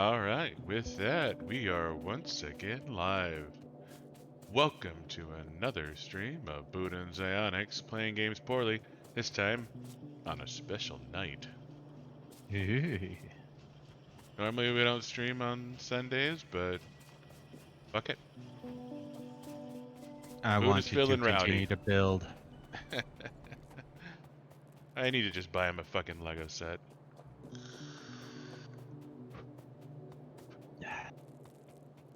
Alright, with that, we are once again live. Welcome to another stream of Buddah and Zionics playing games poorly, this time on a special night. Normally we don't stream on Sundays, but fuck it. I Mood want is you to feeling rowdy. continue to build. I need to just buy him a fucking Lego set.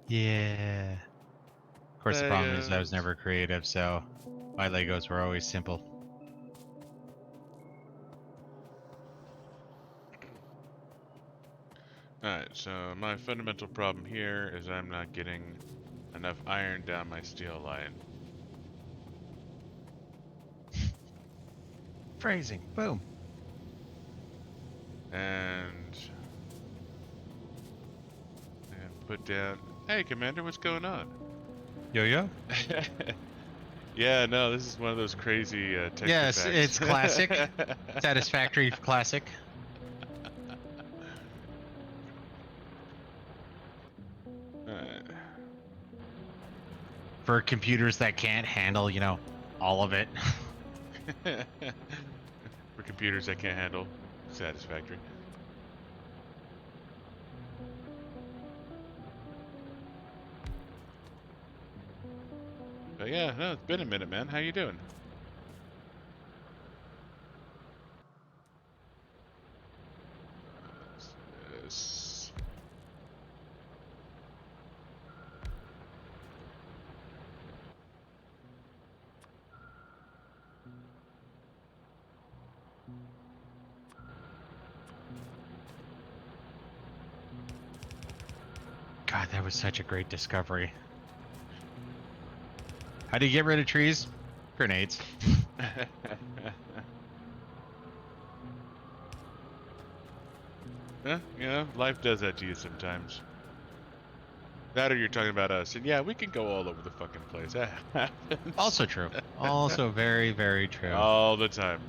Yeah. Of course, the problem is I was Legos. never creative, so my Legos were always simple. Alright, so my fundamental problem here is I'm not getting enough iron down my steel line. Phrasing. Boom. And put down. Hey, Commander, what's going on? Yo-yo? Yeah, no, this is one of those crazy text Yes, effects. it's classic. Satisfactory classic. For computers that can't handle, all of it. For computers that can't handle satisfactory. But yeah, no, it's been a minute, man. How you doing? Yes. God, that was such a great discovery. How do you get rid of trees? Grenades. Yeah, life does that to you sometimes. That or you're talking about us, and yeah, we can go all over the fucking place. That happens. Also true. Also very, very true. All the time.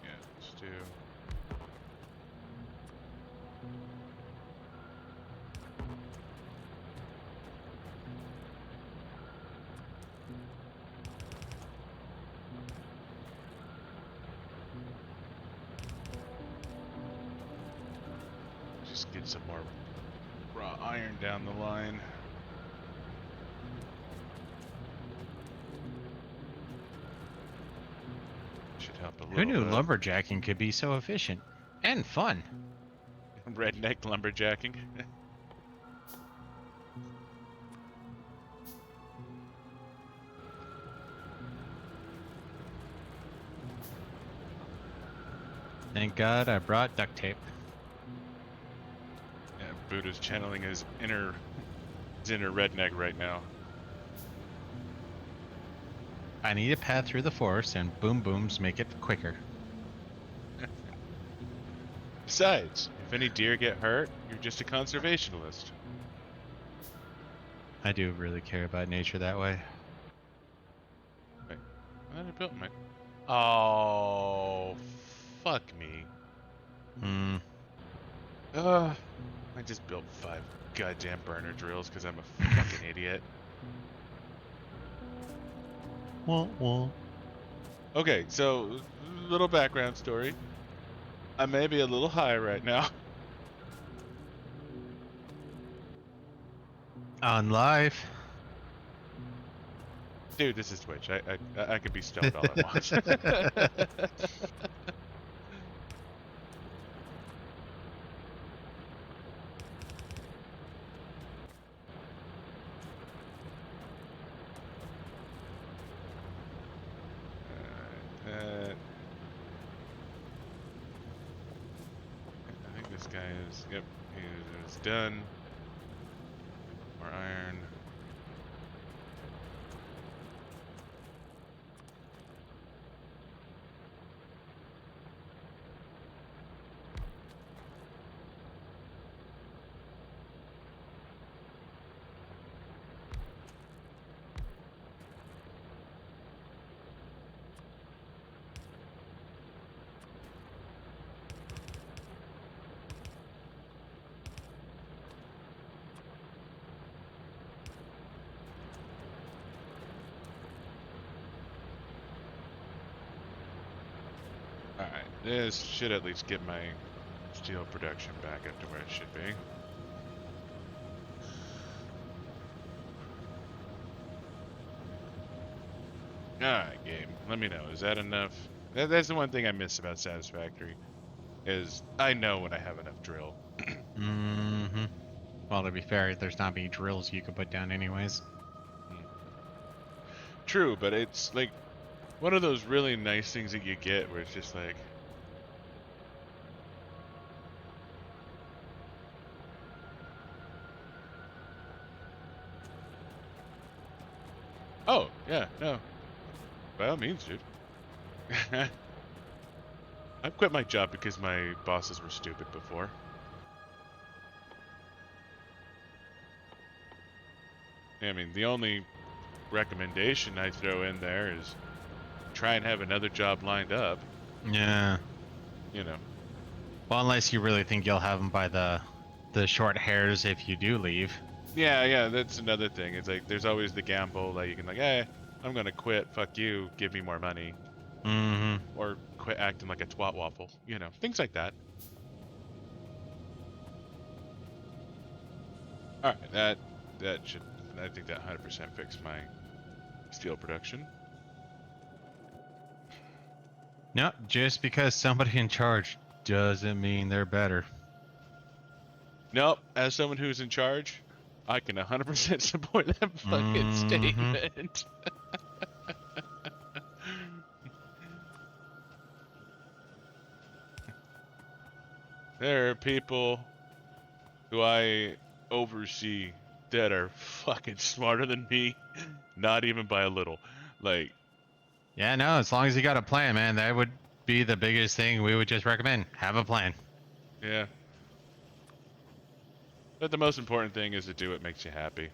Yeah, let's do. Just get some more raw iron down the line. Should help a little Who knew bit. lumberjacking could be so efficient and fun? Redneck lumberjacking. Thank God I brought duct tape. Yeah, Buddha's channeling his inner redneck right now. I need a path through the forest, and boom booms make it quicker. Besides, if any deer get hurt, you're just a conservationist. I do really care about nature that way. Wait, I built my. Oh, fuck me. I just built 5 goddamn burner drills because I'm a fucking idiot. Well. Okay, so little background story. I may be a little high right now. On live. Dude, this is Twitch. I could be stoned all I want. I think this guy is. Yep, he is done. More iron. This should at least get my steel production back up to where it should be. Alright, game. Let me know. Is that enough? That's the one thing I miss about Satisfactory, is I know when I have enough drill. Mm-hmm. Well, to be fair, there's not many drills you could put down anyways. True, but it's like one of those really nice things that you get where it's just like, oh, yeah, no. By all means, dude. I've quit my job because my bosses were stupid before. I mean, the only recommendation I throw in there is try and have another job lined up, Yeah. you know. Well, unless you really think you'll have them by the short hairs if you do leave. Yeah, that's another thing. It's like there's always the gamble that you can like, hey, I'm gonna quit, fuck you, give me more money. Mm-hmm. Or quit acting like a twat waffle, you know, things like that. Alright, that should, I think that 100% fixed my steel production. No, just because somebody in charge doesn't mean they're better. Nope, as someone who's in charge, I can 100% support that fucking Mm-hmm. statement. There are people who I oversee that are fucking smarter than me, not even by a little. Like, Yeah, no, as long as you got a plan, man, that would be the biggest thing we would just recommend. Have a plan. yeah. But the most important thing is to do what makes you happy.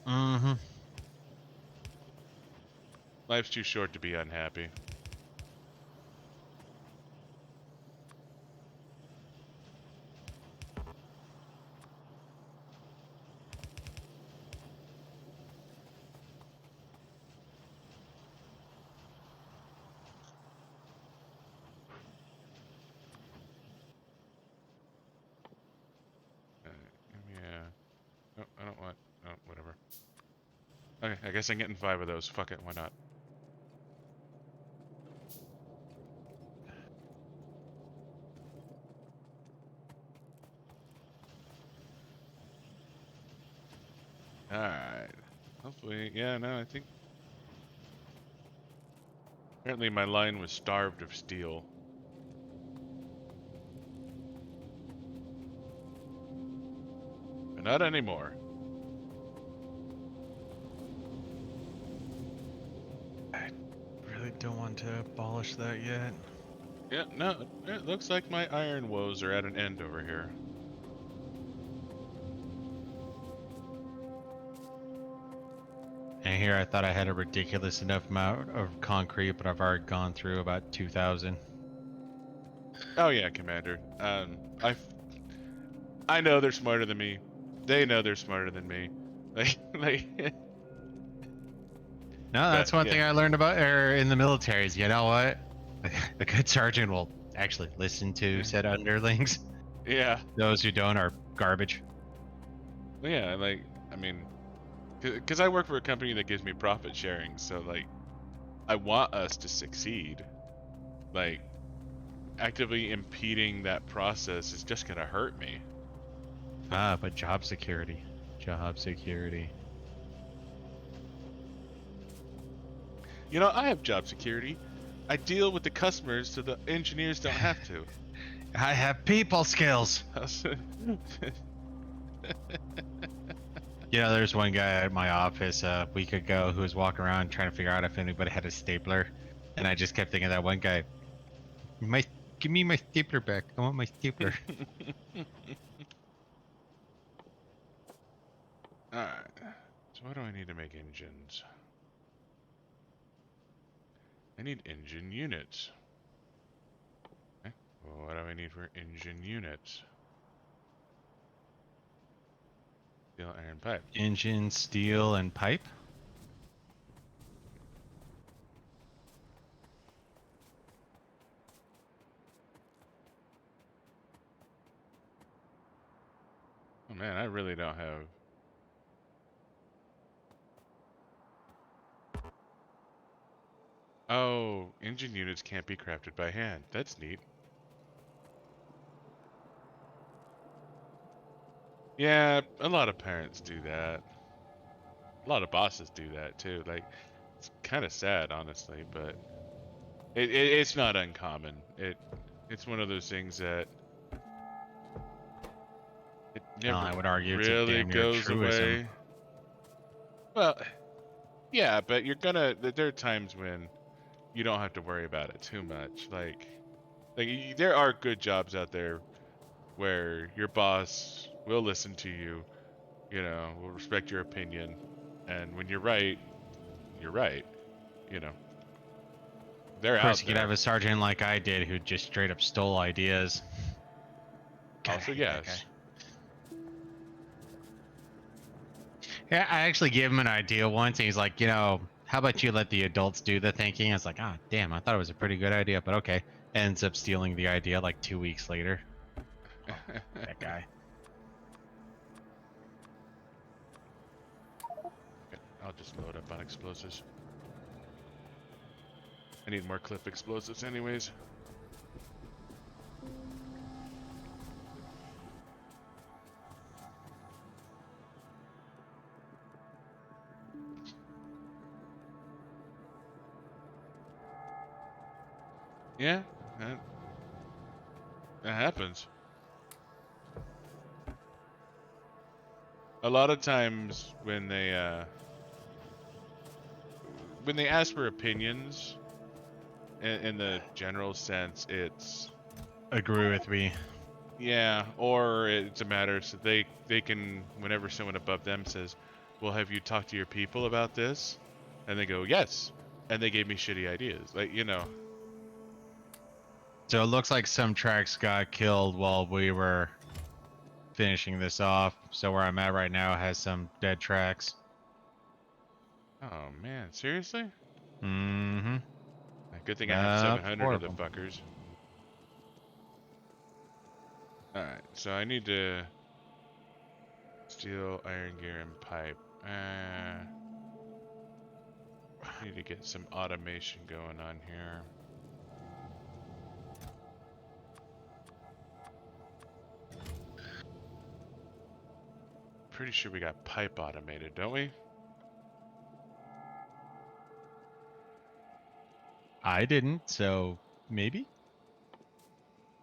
Mm-hmm. Life's too short to be unhappy. Yeah. No, I don't want. Oh, whatever. Okay, I guess I'm getting 5 of those. Fuck it, why not? Alright. Hopefully, yeah, no, I think. Apparently my line was starved of steel. But not anymore. I really don't want to abolish that yet. Yeah, no, it looks like my iron woes are at an end over here. And here I thought I had a ridiculous enough amount of concrete, but I've already gone through about 2,000. Oh yeah, Commander. I know they're smarter than me. They know they're smarter than me. Like, No, but that's one yeah, thing I learned about in the military is, you know what? The good sergeant will actually listen to said underlings. yeah, Those who don't are garbage. yeah. Like, I mean, because I work for a company that gives me profit sharing, so like, I want us to succeed. Like, actively impeding that process is just gonna hurt me. Ah, but job security. Job security. You know, I have job security. I deal with the customers so the engineers don't have to. I have people skills. You know, there's one guy at my office a week ago who was walking around trying to figure out if anybody had a stapler. And I just kept thinking of that one guy. My, give me my stapler back. I want my stapler. Alright. So what do I need to make engines? I need engine units. Okay. Well, what do I need for engine units? Steel iron pipe. Engine, steel, and pipe. Oh man, I really don't have. Oh, engine units can't be crafted by hand. That's neat. Yeah, a lot of parents do that. A lot of bosses do that too. Like, it's kind of sad, honestly, but it's not uncommon. It's one of those things that it Well, never I would argue it's a really damn near goes truism. away. Well, yeah, but there are times when you don't have to worry about it too much. There are good jobs out there where your boss will listen to you, will respect your opinion, and when you're right. You know, they're Of course, out you could have there. a sergeant like I did who just straight up stole ideas. God, I Also, hate that guy. yes. Yeah, I actually gave him an idea once, and he's like, how about you let the adults do the thinking? I was like, ah, damn, I thought it was a pretty good idea, but okay. Ends up stealing the idea like 2 weeks later. Oh, that guy. Okay, I'll just load up on explosives. I need more clip explosives anyways. Yeah, that happens. A lot of times when they ask for opinions in the general sense, it's Agree with me. yeah, or it's a matter so they can whenever someone above them says, "Well, have you talked to your people about this?" and they go, "Yes," and they gave me shitty ideas. So it looks like some tracks got killed while we were finishing this off. So where I'm at right now has some dead tracks. Oh man, seriously? Mm-hmm. Good thing I have About 700 four of of the them. fuckers. Alright, so I need to steel, iron gear, and pipe. Need to get some automation going on here. Pretty sure we got pipe automated, don't we? I didn't, so maybe?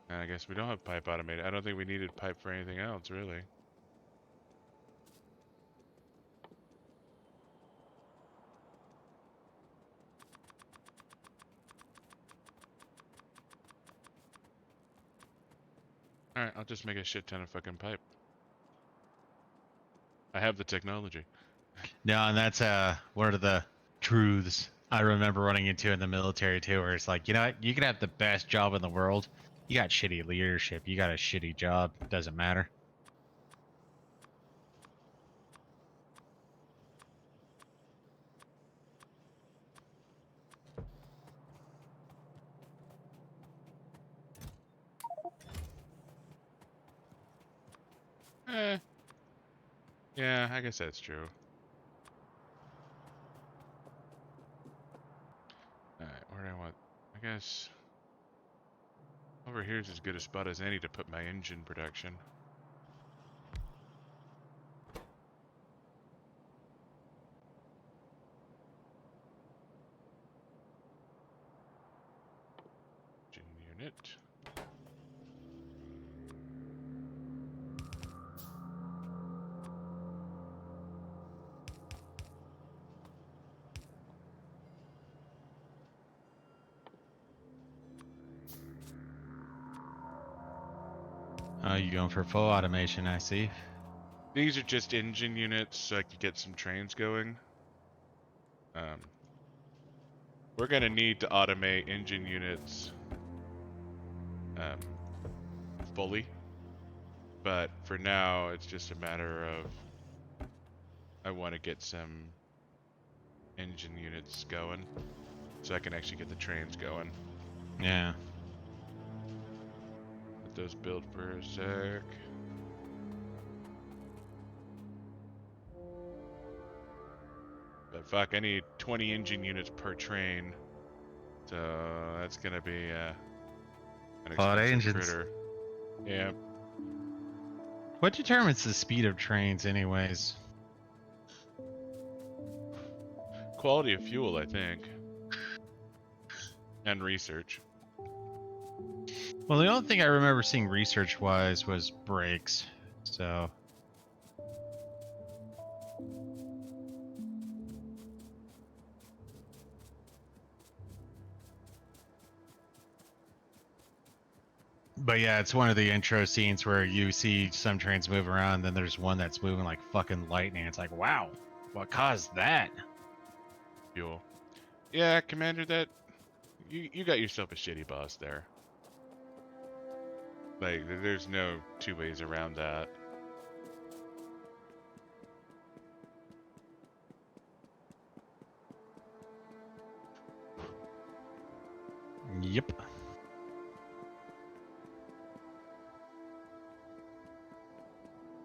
I guess we don't have pipe automated. I don't think we needed pipe for anything else, really. Alright, I'll just make a shit ton of fucking pipe. I have the technology. No, and that's one of the truths I remember running into in the military too, where it's like, you know what, you can have the best job in the world. You got shitty leadership, you got a shitty job, doesn't matter. Eh, yeah, I guess that's true. Alright, where do I want... I guess... Over here's as good a spot as any to put my engine production. Engine unit. You going for full automation, I see. These are just engine units so I could get some trains going. Um, we're gonna need to automate engine units um, fully, but for now it's just a matter of I want to get some engine units going so I can actually get the trains going. Yeah. Let those build for a sec. But fuck, I need 20 engine units per train. So that's gonna be an A lot of expensive engines. critter. Yeah. What determines the speed of trains, anyways? Quality of fuel, I think. And research. Well, the only thing I remember seeing research-wise was brakes. So. But yeah, it's one of the intro scenes where you see some trains move around, then there's one that's moving like fucking lightning. It's like, wow, what caused that? Fuel. Yeah, Commander, that you got yourself a shitty boss there. Like, there's no two ways around that. Yep.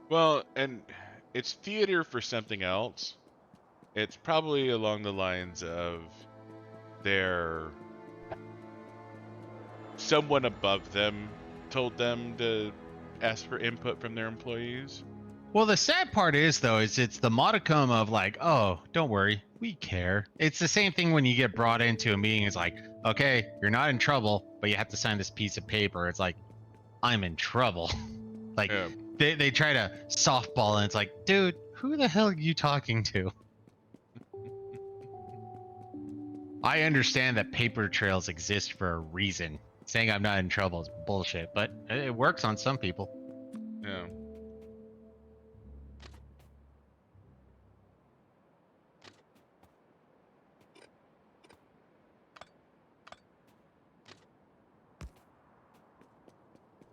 Well, and it's theater for something else. It's probably along the lines of their someone above them told them to ask for input from their employees. Well, the sad part is, though, is it's the modicum of like, oh, don't worry, we care. It's the same thing when you get brought into a meeting. It's like, okay, you're not in trouble, but you have to sign this piece of paper. It's like, I'm in trouble. Like, Yeah. they try to softball, and it's like, dude, who the hell are you talking to? I understand that paper trails exist for a reason. Saying I'm not in trouble is bullshit, but it works on some people. Yeah.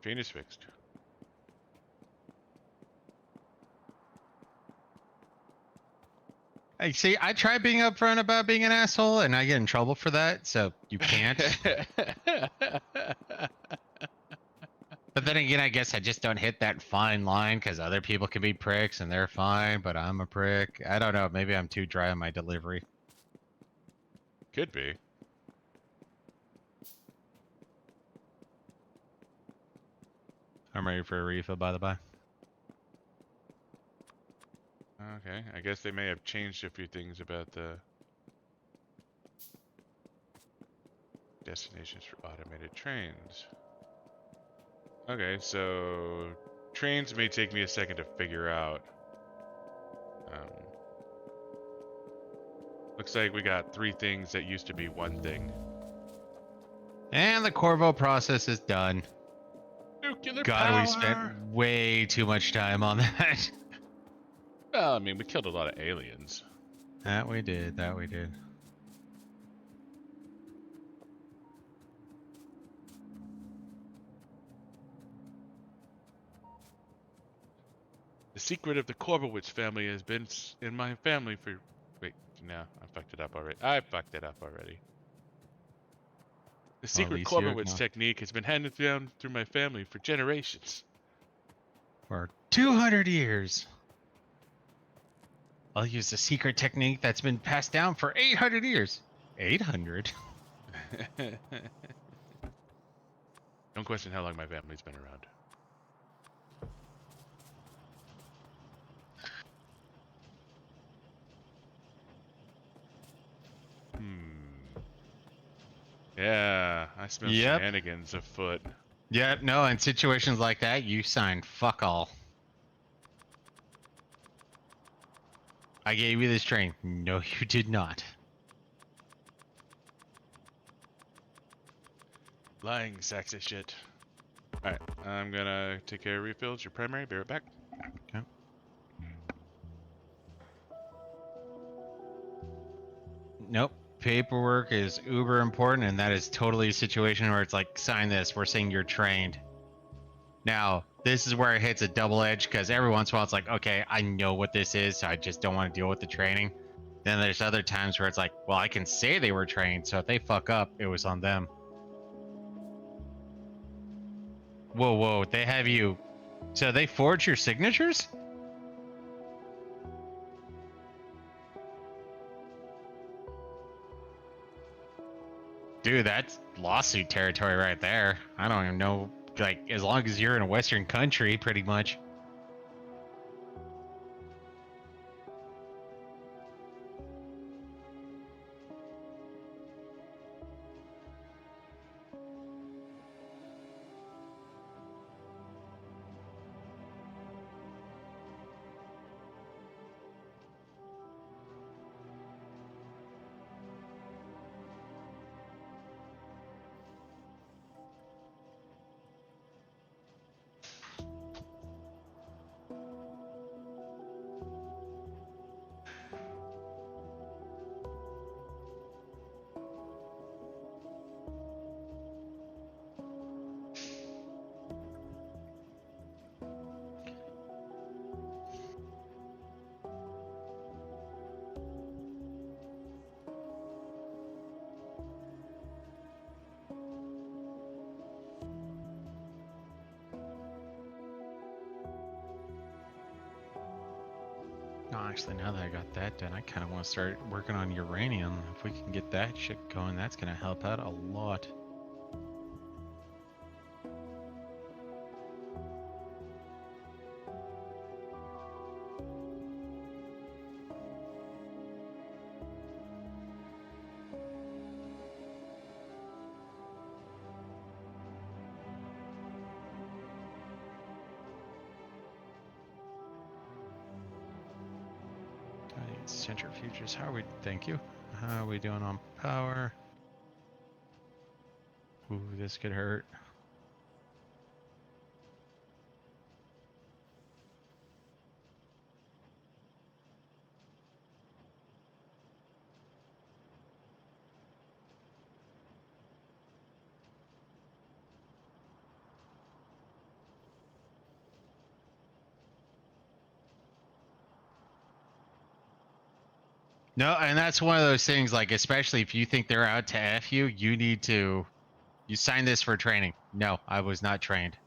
Train is fixed. I see. I try being upfront about being an asshole, and I get in trouble for that. So you can't. But then again, I guess I just don't hit that fine line because other people can be pricks and they're fine, but I'm a prick. I don't know. Maybe I'm too dry on my delivery. Could be. I'm ready for a refill, by the by. Okay, I guess they may have changed a few things about the destinations for automated trains. Okay, so trains may take me a second to figure out. Looks like we got 3 things that used to be one thing. And the Corvo process is done. Nuclear God, power! we spent way too much time on that. Well, I mean, we killed a lot of aliens. That we did. That we did. The secret of the Korbowitz family has been in my family for... Wait, no, I fucked it up already. The secret least you Korbowitz know. technique has been handed down through my family for generations. For 200 years. I'll use the secret technique that's been passed down for 800 years. 800? Don't question how long my family's been around. Yeah, I smell Yep. shenanigans afoot. Yep, no, in situations like that, you sign fuck all. I gave you this train. No, you did not. Lying sacks of shit. Alright, I'm gonna take care of refills. Your primary, be right back. Okay. Nope. Paperwork is uber important, and that is totally a situation where it's like, sign this, we're saying you're trained. Now, this is where it hits a double edge, because every once in a while it's like, okay, I know what this is, so I just don't want to deal with the training. Then there's other times where it's like, well, I can say they were trained, so if they fuck up, it was on them. Whoa, whoa, they have you... So they forge your signatures? Dude, that's lawsuit territory right there. I don't even know. Like, as long as you're in a Western country, pretty much. No, actually, now that I got that done, I kind of want to start working on uranium. If we can get that shit going, that's going to help out a lot. I need centrifuges. How are we? Thank you. How are we doing on power? Ooh, this could hurt. No, and that's one of those things, like, especially if you think they're out to F you, you sign this for training. No, I was not trained.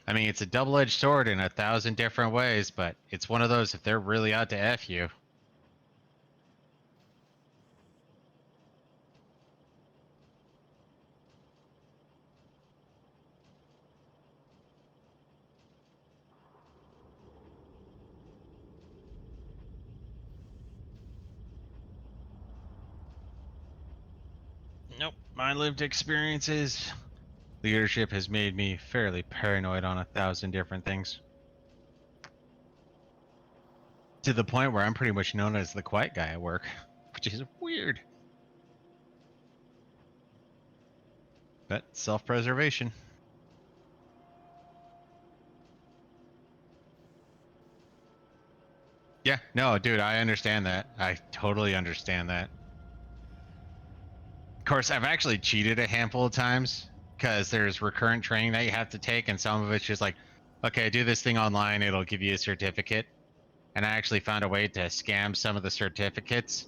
I mean, it's a double-edged sword in 1,000 different ways, but it's one of those, if they're really out to F you. Nope, my lived experiences. Leadership has made me fairly paranoid on 1,000 different things. To the point where I'm pretty much known as the quiet guy at work, which is weird. But self-preservation. Yeah, no, dude, I understand that. I totally understand that. Of course, I've actually cheated a handful of times because there's recurrent training that you have to take, and some of it's just like, okay, do this thing online, it'll give you a certificate. And I actually found a way to scam some of the certificates.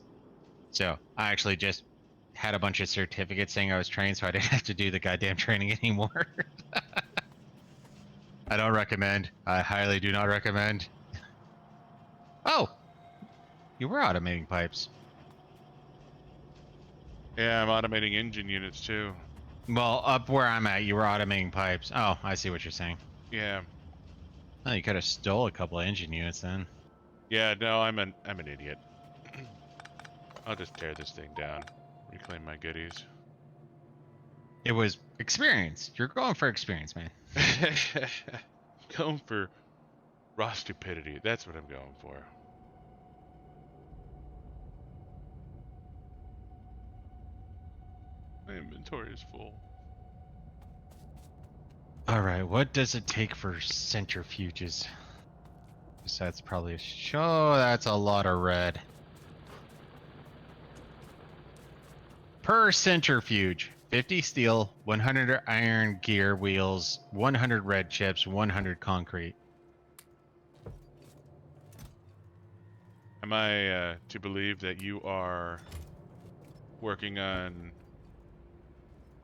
So I actually just had a bunch of certificates saying I was trained, so I didn't have to do the goddamn training anymore. I don't recommend. I highly do not recommend. Oh, you were automating pipes. Yeah, I'm automating engine units too. Well, up where I'm at, you were automating pipes. Oh, I see what you're saying. Yeah. Oh, you could have stole a couple of engine units then. Yeah, no, I'm an idiot. I'll just tear this thing down. Reclaim my goodies. It was experience. You're going for experience, man. Going for raw stupidity. That's what I'm going for. My inventory is full. All right, what does it take for centrifuges? That's probably a show. That's a lot of red. Per centrifuge, 50 steel, 100 iron gear wheels, 100 red chips, 100 concrete. Am I to believe that you are working on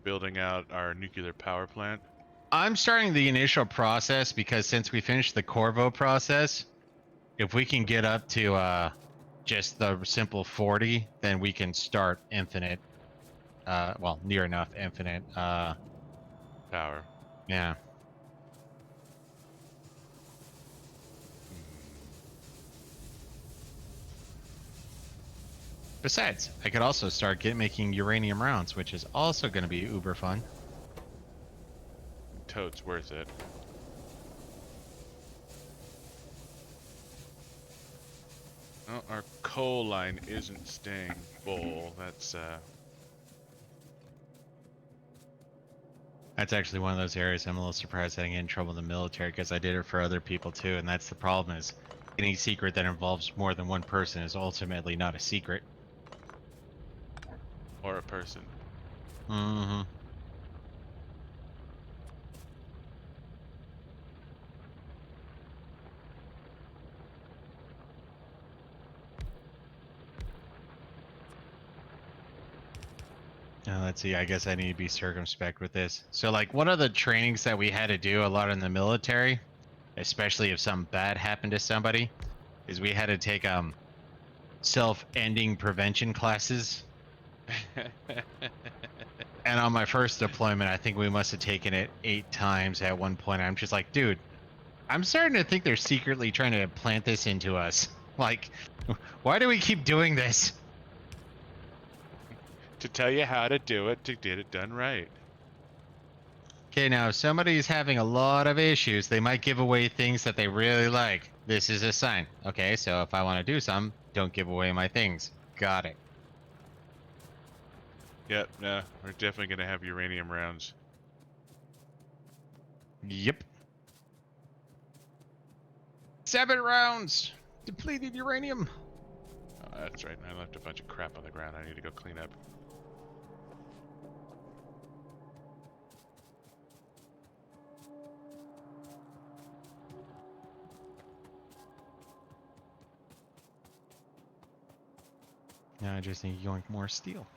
building out our nuclear power plant? I'm starting the initial process because since we finished the Corvo process, if we can get up to just the simple 40, then we can start infinite. Well, near enough infinite. Power. Yeah. Besides, I could also start making uranium rounds, which is also going to be uber fun. Totes worth it. Well, our coal line isn't staying full. That's actually one of those areas I'm a little surprised I didn't get in trouble in the military, because I did it for other people too, and that's the problem is any secret that involves more than one person is ultimately not a secret. Or a person. Mm-hmm. Now, let's see. I guess I need to be circumspect with this. So, like, one of the trainings that we had to do a lot in the military, especially if something bad happened to somebody, is we had to take self-ending prevention classes. And on my first deployment, I think we must have taken it 8 times at one point. I'm just like, dude, I'm starting to think they're secretly trying to plant this into us. Like, why do we keep doing this? To tell you how to do it, to get it done right. Okay, now if somebody's having a lot of issues, they might give away things that they really like. This is a sign. Okay, so if I want to do something, don't give away my things. Got it. Yep, no, we're definitely gonna have uranium rounds. Yep. 7 rounds! Depleted uranium! Oh, that's right, I left a bunch of crap on the ground I need to go clean up. Now I just need to yoink more steel.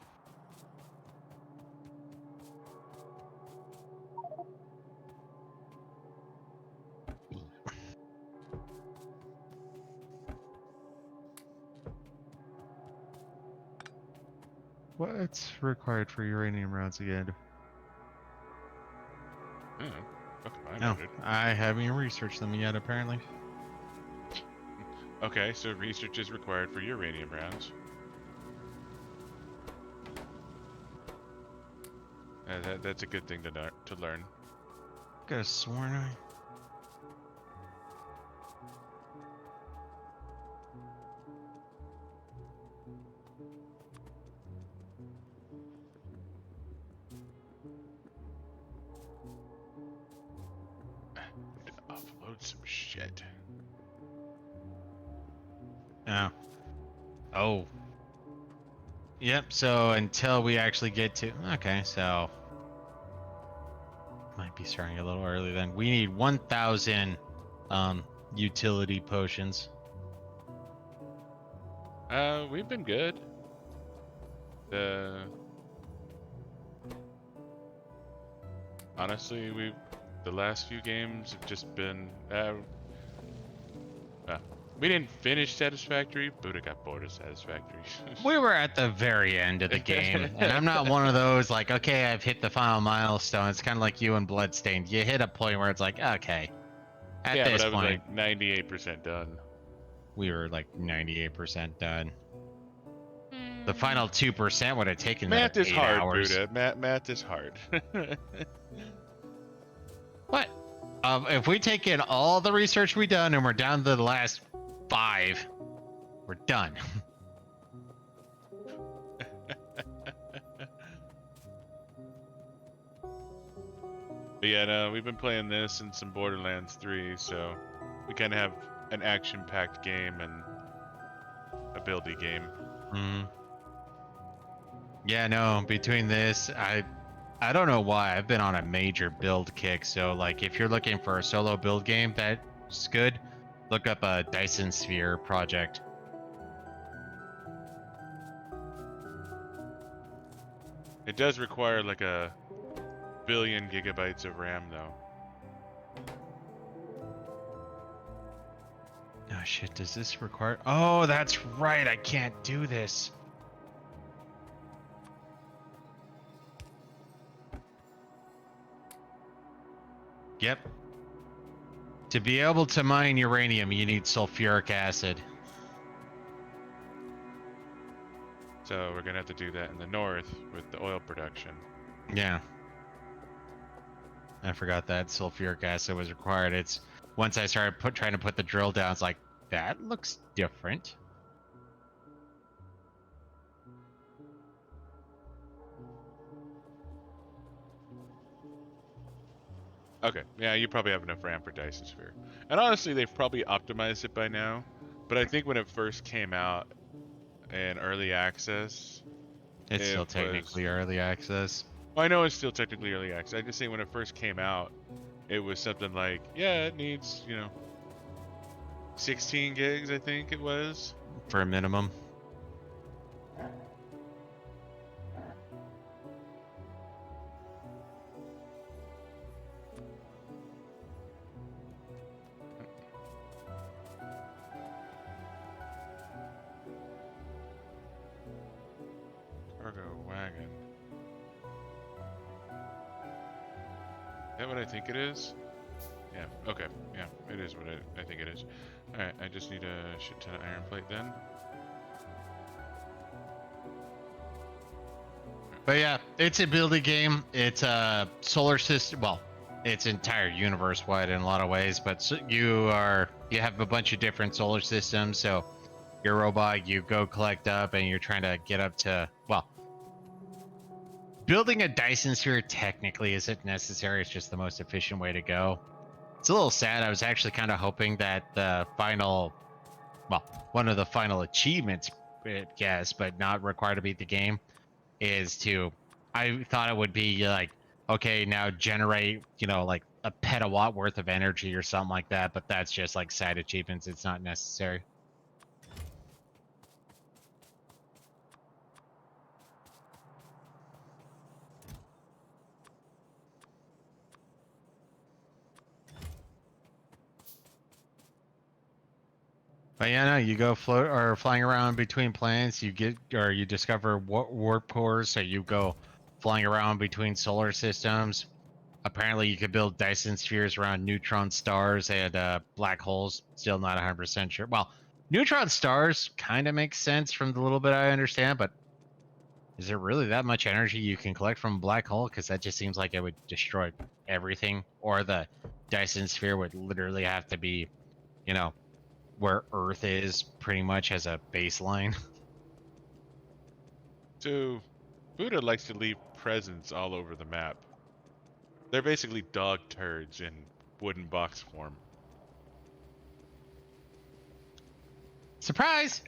What's required for uranium rounds again? Oh, fuck if I No, know, dude. I haven't even researched them yet, apparently. Okay, so research is required for uranium rounds. That's a good thing to learn. Could have sworn I... To offload some shit. Oh. Oh. Yep, so until we actually get to... Okay, so... Might be starting a little early then. We need 1,000 utility potions. We've been good. Honestly, the last few games have just been we didn't finish Satisfactory. Buddah got bored of Satisfactory. We were at the very end of the game, and I'm not one of those like, okay, I've hit the final milestone. It's kind of like you and Bloodstained. You hit a point where it's like, okay, at Yeah, this but I was point, like 98% done. we were like 98% done. The final 2% would have taken Math another is 8 hard, hours. Buddah. Math is hard. What? If we take in all the research we've done and we're down to the last 5, we're done. But yeah, no, we've been playing this and some Borderlands 3, so we kind of have an action-packed game and a buildy game. Yeah, no, between this, I don't know why. I've been on a major build kick, so like if you're looking for a solo build game that's good, look up a Dyson Sphere project. It does require like a billion gigabytes of RAM, though. Oh shit, does this require... Oh, that's right, I can't do this. Yep. To be able to mine uranium, you need sulfuric acid. So we're gonna have to do that in the north with the oil production. Yeah. I forgot that sulfuric acid was required. It's once I started trying to put the drill down, it's like, that looks different. Okay, yeah, you probably have enough RAM for Dyson Sphere. And honestly, they've probably optimized it by now. But I think when it first came out in early access, It's it still was. technically early access. Well, I know it's still technically early access. I just say when it first came out, it was something like, yeah, it needs, 16 gigs, I think it was. For a minimum. Cargo wagon. Is that what I think it is? Yeah, okay. Yeah, it is what I think it is. Alright, I just need a shit ton of iron plate then. But yeah, it's a building game. It's a solar system. Well, it's entire universe wide in a lot of ways. But you have a bunch of different solar systems. So your robot, you go collect up, and you're trying to get up to. Well, building a Dyson sphere technically isn't necessary. It's just the most efficient way to go. It's a little sad. I was actually kind of hoping that the final, well, one of the final achievements, yes, but not required to beat the game, is to, I thought it would be like, okay, now generate, like a petawatt worth of energy or something like that, but that's just like side achievements. It's not necessary. But yeah, no, you go float or flying around between planets, you get, or you discover warp cores, so you go flying around between solar systems. Apparently, you could build Dyson spheres around neutron stars and black holes. Still not 100% sure. Well, neutron stars kind of makes sense from the little bit I understand, but is there really that much energy you can collect from a black hole? Because that just seems like it would destroy everything. Or the Dyson sphere would literally have to be, you know, where Earth is pretty much as a baseline. So, Buddha likes to leave presents all over the map. They're basically dog turds in wooden box form. Surprise!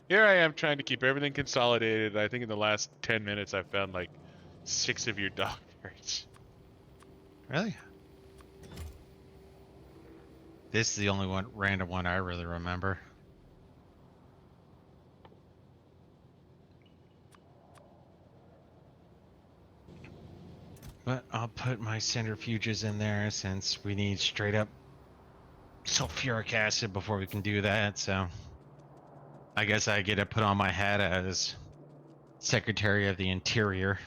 Here I am trying to keep everything consolidated. I think in the last 10 minutes I've found like 6 of your dog turds. Really? This is the only one random one I really remember. But I'll put my centrifuges in there since we need straight up sulfuric acid before we can do that. So I guess I get to put on my hat as Secretary of the Interior.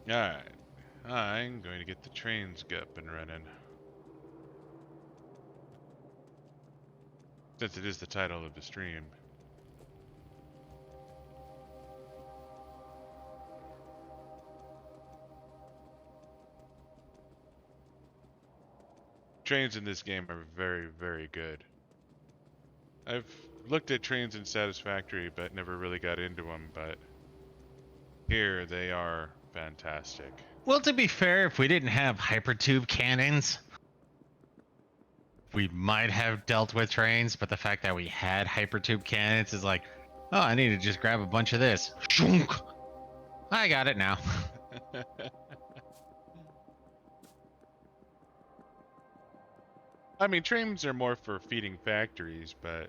Alright. I'm going to get the trains up and running. Since it is the title of the stream. Trains in this game are very, very good. I've looked at trains in Satisfactory, but never really got into them, but here they are fantastic. Well, to be fair, if we didn't have hypertube cannons, we might have dealt with trains, but the fact that we had hypertube cannons is like, oh, I need to just grab a bunch of this. Shunk! I got it now. I mean, trains are more for feeding factories, but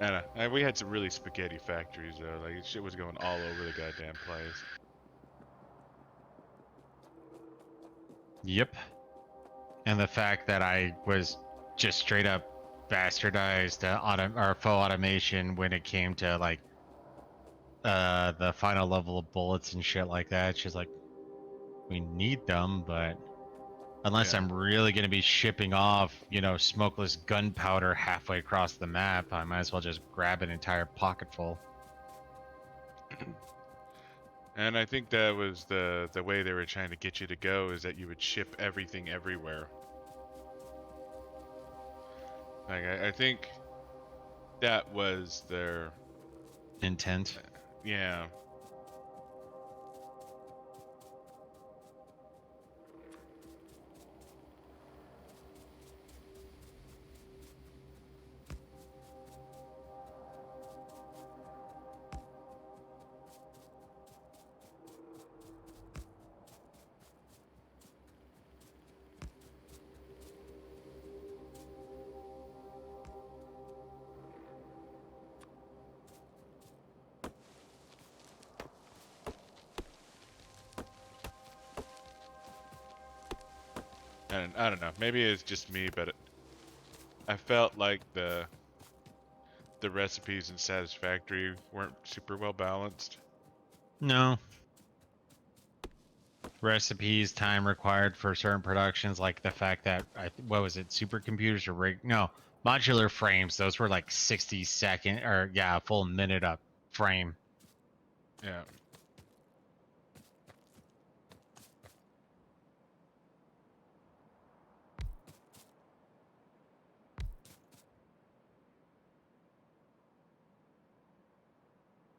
I don't know. We had some really spaghetti factories though. Like shit was going all over the goddamn place. Yep. And the fact that I was just straight up bastardized or faux automation when it came to like the final level of bullets and shit like that. It's just like we need them, but unless Yeah. I'm really gonna be shipping off, smokeless gunpowder halfway across the map, I might as well just grab an entire pocket full. And I think that was the way they were trying to get you to go is that you would ship everything everywhere. Like I think that was their Intent. yeah. And I don't know. Maybe it's just me, but I felt like the recipes in Satisfactory weren't super well balanced. No. Recipes, time required for certain productions, like the fact that what was it, supercomputers or no, modular frames. Those were like 60-second or a full minute up frame. Yeah.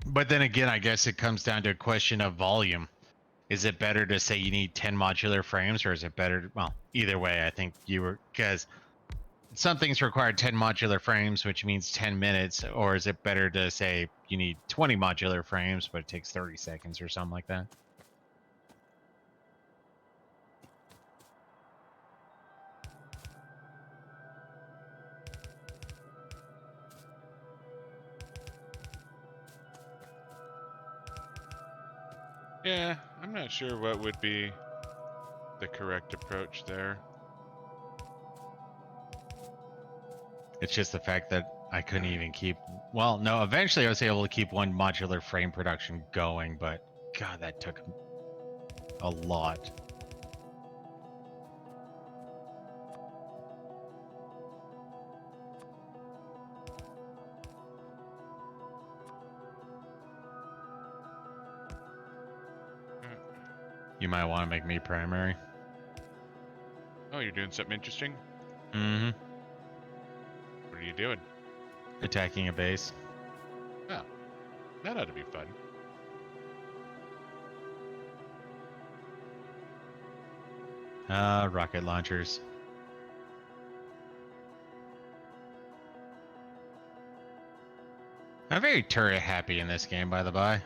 But then again, I guess it comes down to a question of volume. Is it better to say you need 10 modular frames, or is it better? Well, either way, I think you were, because some things require 10 modular frames, which means 10 minutes, or is it better to say you need 20 modular frames, but it takes 30 seconds or something like that? Yeah, I'm not sure what would be the correct approach there. It's just the fact that I couldn't even keep. Well, no, eventually I was able to keep one modular frame production going, but God, that took a lot. You might want to make me primary. Oh, you're doing something interesting? Mm-hmm. What are you doing? Attacking a base. Oh, that ought to be fun. Rocket launchers. I'm very turret happy in this game, by the by.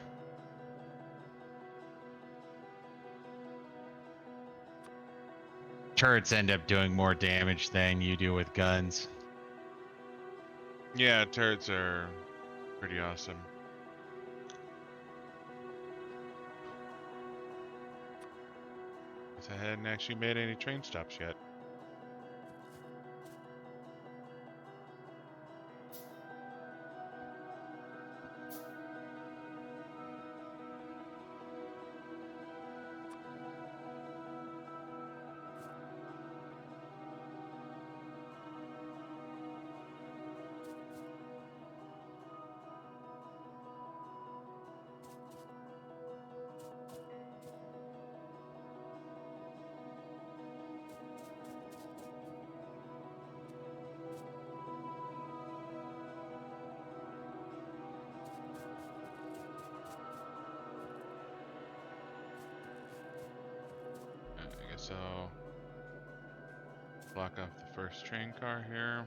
Turrets end up doing more damage than you do with guns. Yeah, turrets are pretty awesome. Guess I hadn't actually made any train stops yet. I guess I'll block off the first train car here.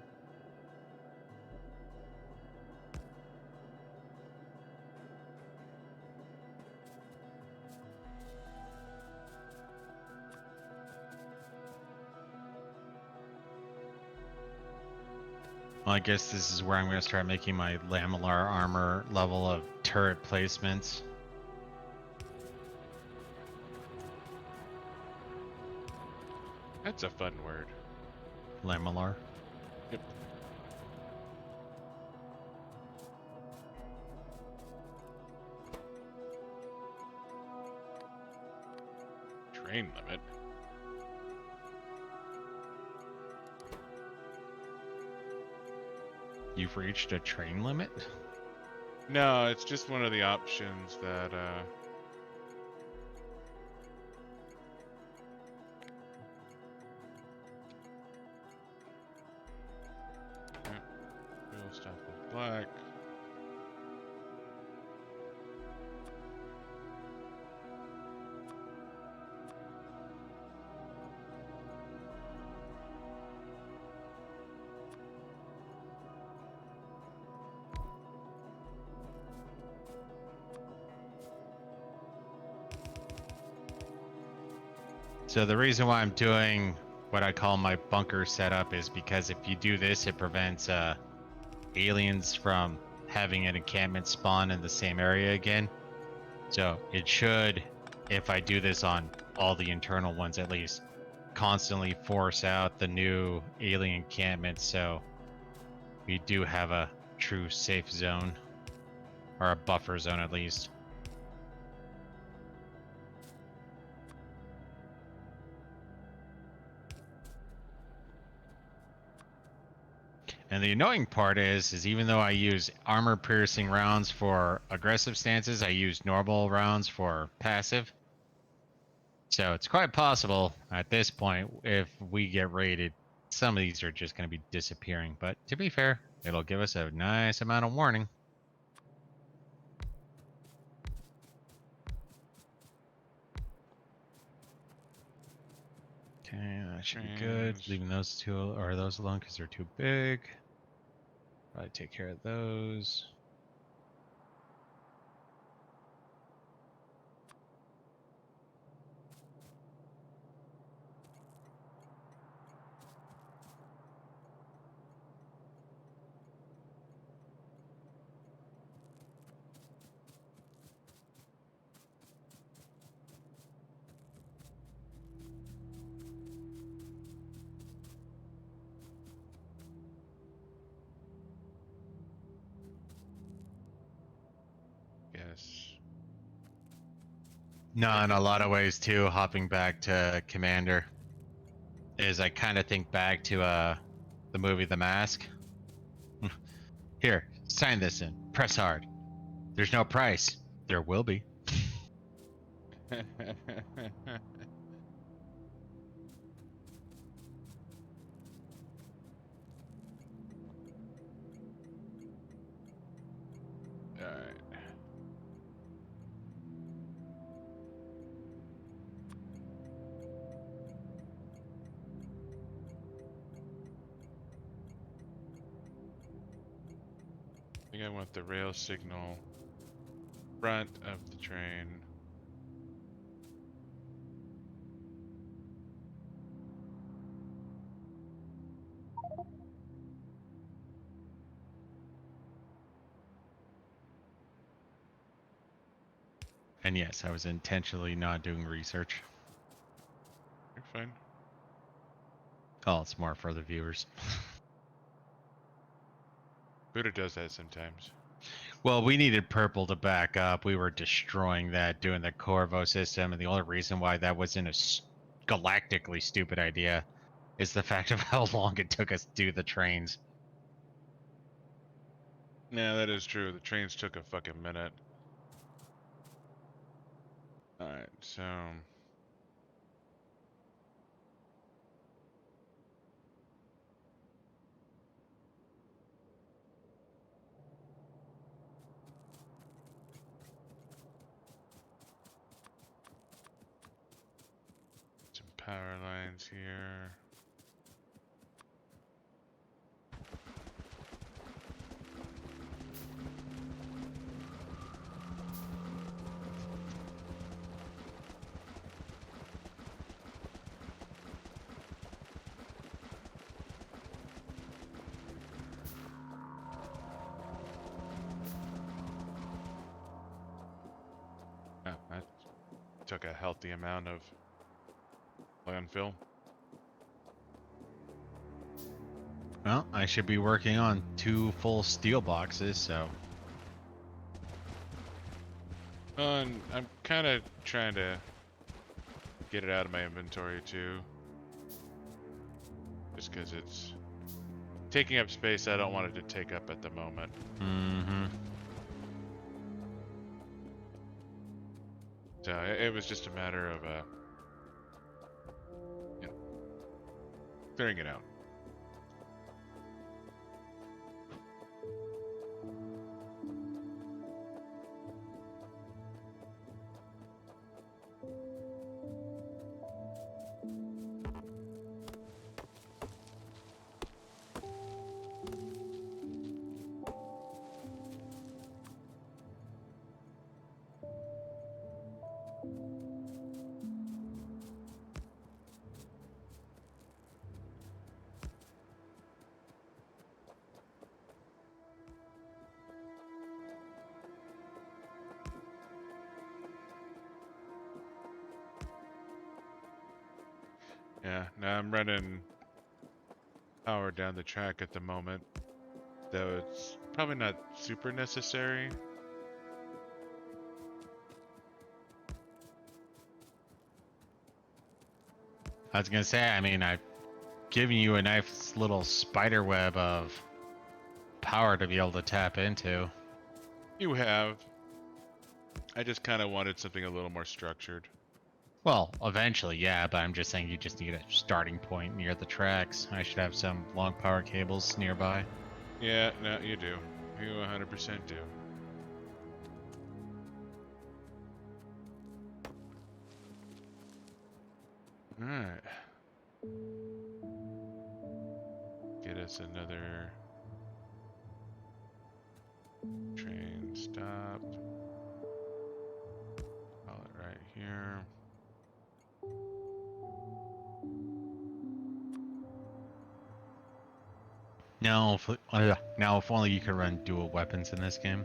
Well, I guess this is where I'm going to start making my lamellar armor level of turret placements. That's a fun word. Lamellar. Yep. Train limit. You've reached a train limit? No, it's just one of the options that fuel stop is black. So the reason why I'm doing what I call my bunker setup is because if you do this, it prevents aliens from having an encampment spawn in the same area again. So it should, if I do this on all the internal ones at least, constantly force out the new alien encampments, so we do have a true safe zone, or a buffer zone at least. And the annoying part is even though I use armor piercing rounds for aggressive stances, I use normal rounds for passive. So it's quite possible at this point, if we get raided, some of these are just going to be disappearing. But to be fair, it'll give us a nice amount of warning. Okay, that should be good. Trains. Leaving those two or those alone because they're too big. Probably take care of those. Yes. No, in a lot of ways too, hopping back to Commander is I kind of think back to the movie The Mask. Here, sign this in. Press hard. There's no price. There will be. Alright. I think I want the rail signal front of the train. And yes, I was intentionally not doing research. You're fine. Oh, it's more for the viewers. Buddah does that sometimes. Well, we needed purple to back up. We were destroying that, doing the Corvo system, and the only reason why that wasn't a galactically stupid idea is the fact of how long it took us to do the trains. Yeah, that is true. The trains took a fucking minute. Alright, so some power lines here. took a healthy amount of landfill. Well, I should be working on 2 full steel boxes, so. And I'm kind of trying to get it out of my inventory too. Just because it's taking up space I don't want it to take up at the moment. Mm-hmm. So it was just a matter of you know, clearing it out. Yeah, now I'm running power down the track at the moment, though it's probably not super necessary. I was gonna say, I mean, I've given you a nice little spider web of power to be able to tap into. You have. I just kind of wanted something a little more structured. Well, eventually, yeah, but I'm just saying you just need a starting point near the tracks. I should have some long power cables nearby. Yeah, no, you do. You 100% do. Alright. Get us another train stop. Call it right here. Now, if only you could run dual weapons in this game.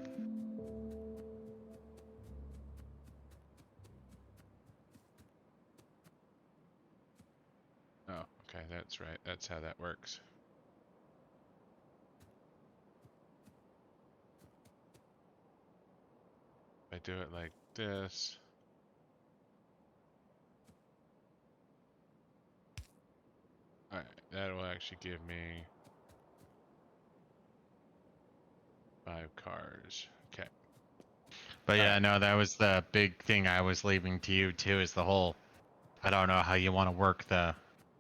Oh, okay, that's right. That's how that works. If I do it like this. Alright, that will actually give me 5 cars. Okay. But yeah, Alright. no, that was the big thing I was leaving to you too, is the whole, I don't know how you want to work the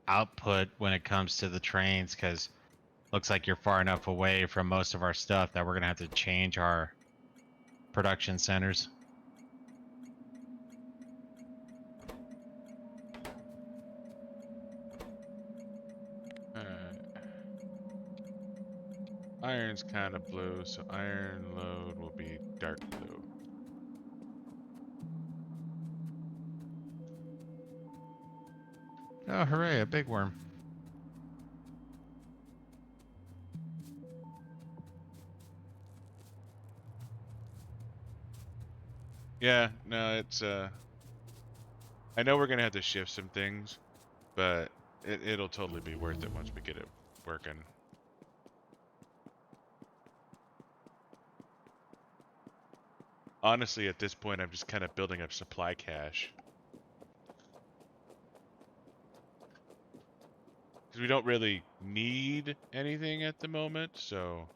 output when it comes to the trains, because looks like you're far enough away from most of our stuff that we're gonna have to change our production centers. Alright. Iron's kind of blue, so iron load will be dark blue. Oh, hooray, a big worm. Yeah, no, it's I know we're gonna have to shift some things, but it'll totally be worth it once we get it working. Honestly, at this point, I'm just kind of building up supply cache. Because we don't really need anything at the moment, so...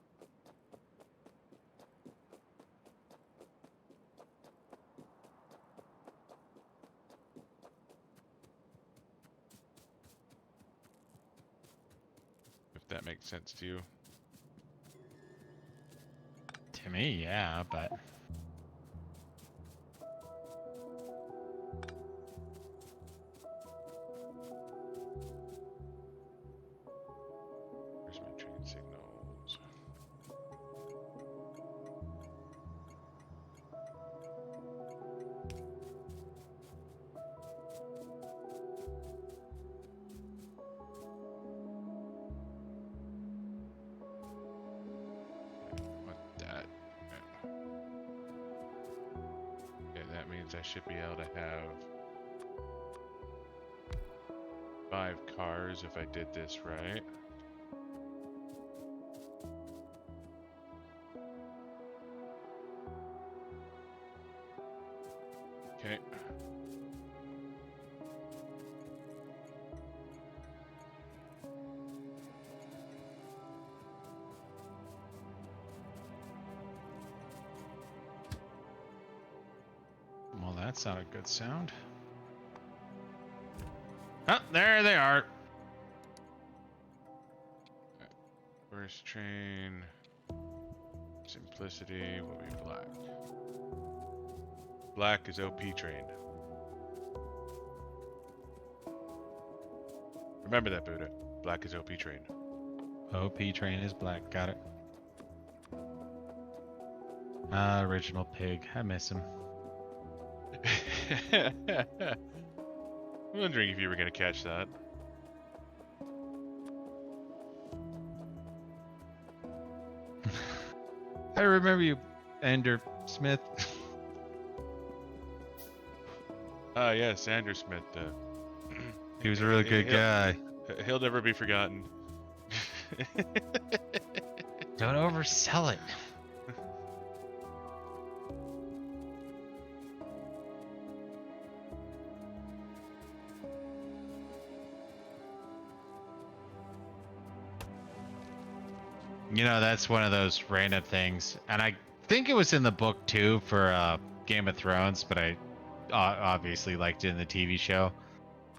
If that makes sense to you. To me, yeah, but Where's my train signals? What that? Okay, that means I should be able to have 5 cars if I did this right. Okay. Well, that's not a good sound. Oh, there they are. First train. Simplicity will be black. Black is OP train. Remember that, Buddha. Black is OP train. OP train is black. Got it. Original pig. I miss him. I'm wondering if you were going to catch that. I remember you, Ender Smith. Ah, yes, Andrew Smith. He was a really good guy. He'll never be forgotten. Don't oversell it. You know, that's one of those random things. And I think it was in the book too for Game of Thrones, but I obviously liked it in the TV show.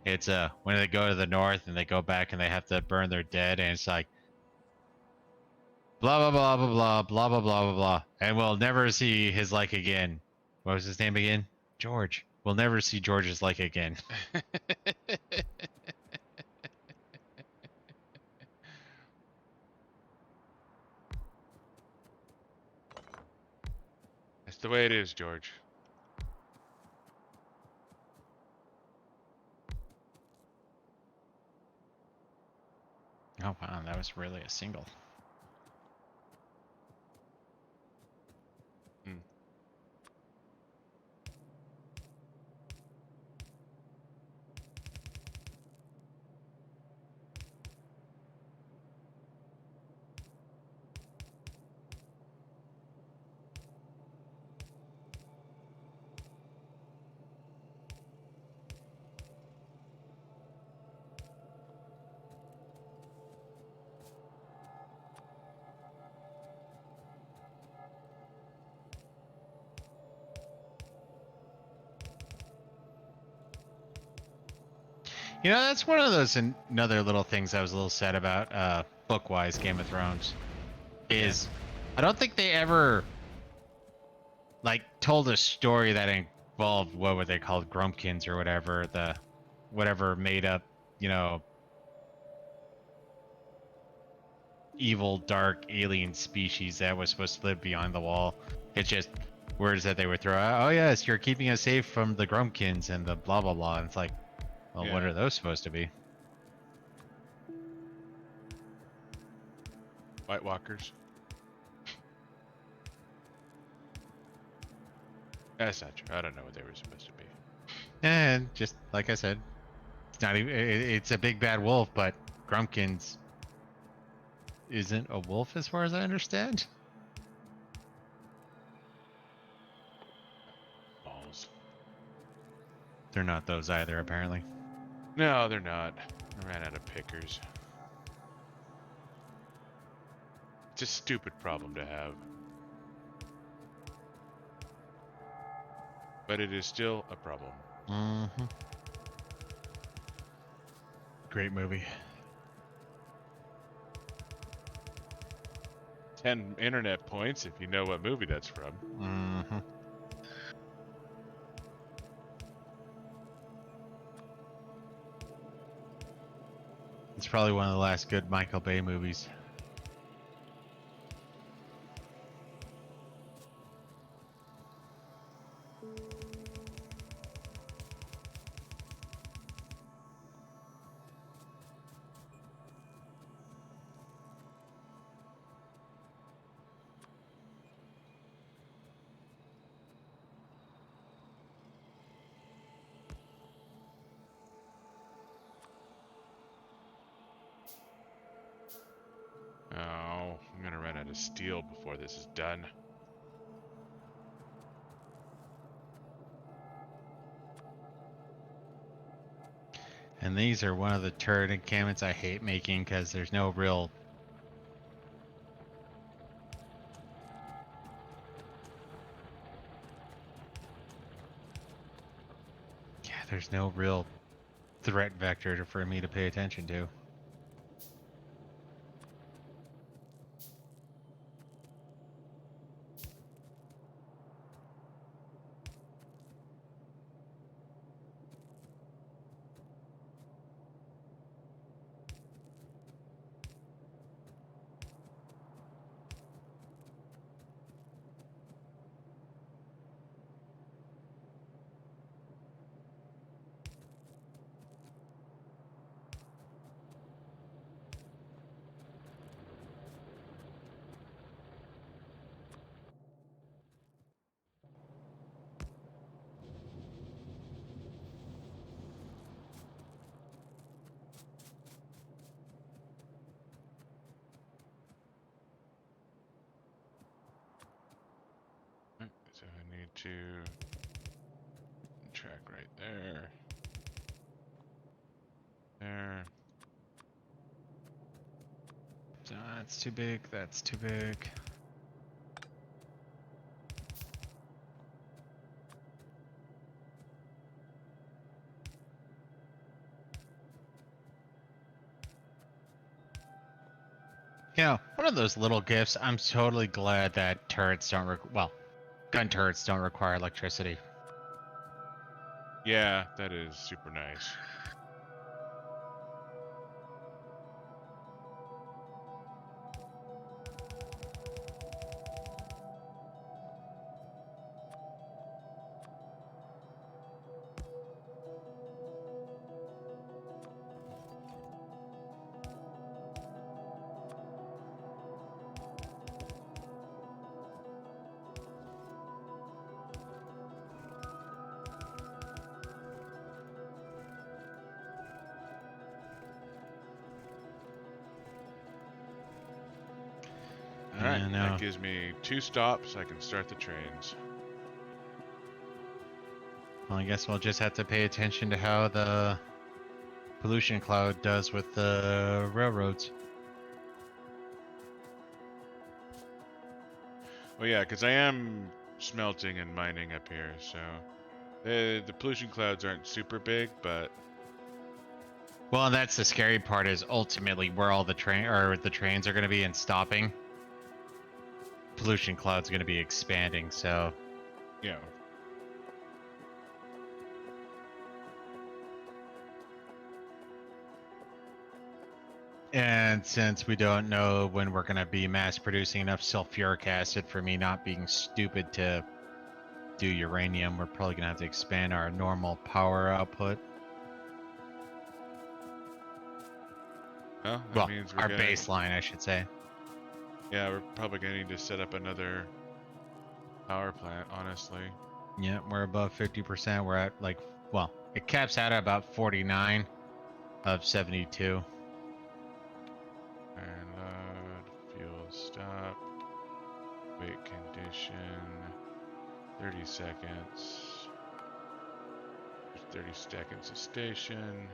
It's when they go to the north and they go back and they have to burn their dead, and it's like blah blah blah blah blah blah blah blah blah blah, and we'll never see his like again. What was his name again? George. We'll never see George's like again. That's the way it is, George. Oh wow, that was really a single. Hmm. You know, that's one of those another little things I was a little sad about book-wise Game of Thrones is I don't think they ever like told a story that involved what were they called, Grumpkins or whatever, the whatever made up, you know, evil dark alien species that was supposed to live beyond the wall. It's just words that they would throw out. Oh yes, you're keeping us safe from the Grumpkins and the blah blah blah. And it's like, well, what Yeah. are those supposed to be? White Walkers. That's not true. I don't know what they were supposed to be. And just like I said, it's not even. It's a big bad wolf, but Grumpkins isn't a wolf as far as I understand. Balls. They're not those either, apparently. No, they're not. I ran out of pickers. It's a stupid problem to have. But it is still a problem. Mm-hmm. Great movie. 10 internet points if you know what movie that's from. Mm-hmm. It's probably one of the last good Michael Bay movies. of steel before this is done. And these are one of the turret encampments I hate making because there's no real... Yeah, there's no real threat vector for me to pay attention to. So I need to track right there. There. So that's too big, that's too big. You know, one of those little gifts, I'm totally glad that turrets don't, gun turrets don't require electricity. Yeah, that is super nice. Alright, Yeah, no. that gives me 2 stops. I can start the trains. Well, I guess we'll just have to pay attention to how the pollution cloud does with the railroads. Well, yeah, because I am smelting and mining up here, so the pollution clouds aren't super big, but Well, that's the scary part is ultimately where all the trains are going to be and stopping. Pollution cloud's going to be expanding, so you know, and since we don't know when we're going to be mass producing enough sulfuric acid for me not being stupid to do uranium, we're probably going to have to expand our normal power output. well, that Well, means we're our gonna, baseline, I should say. yeah, we're probably gonna need to set up another power plant, honestly. Yeah, we're above 50%. We're at like, well, it caps out at about 49 of 72. Iron load, fuel stop, wait condition, 30 seconds. 30 seconds of station.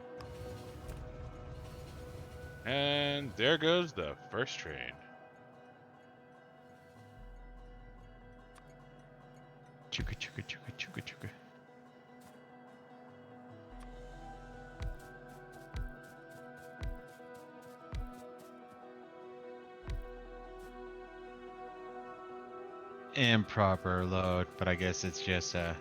And there goes the first train. Chuka chuka chuka chuka chuka. Improper load, but I guess it's just yeah.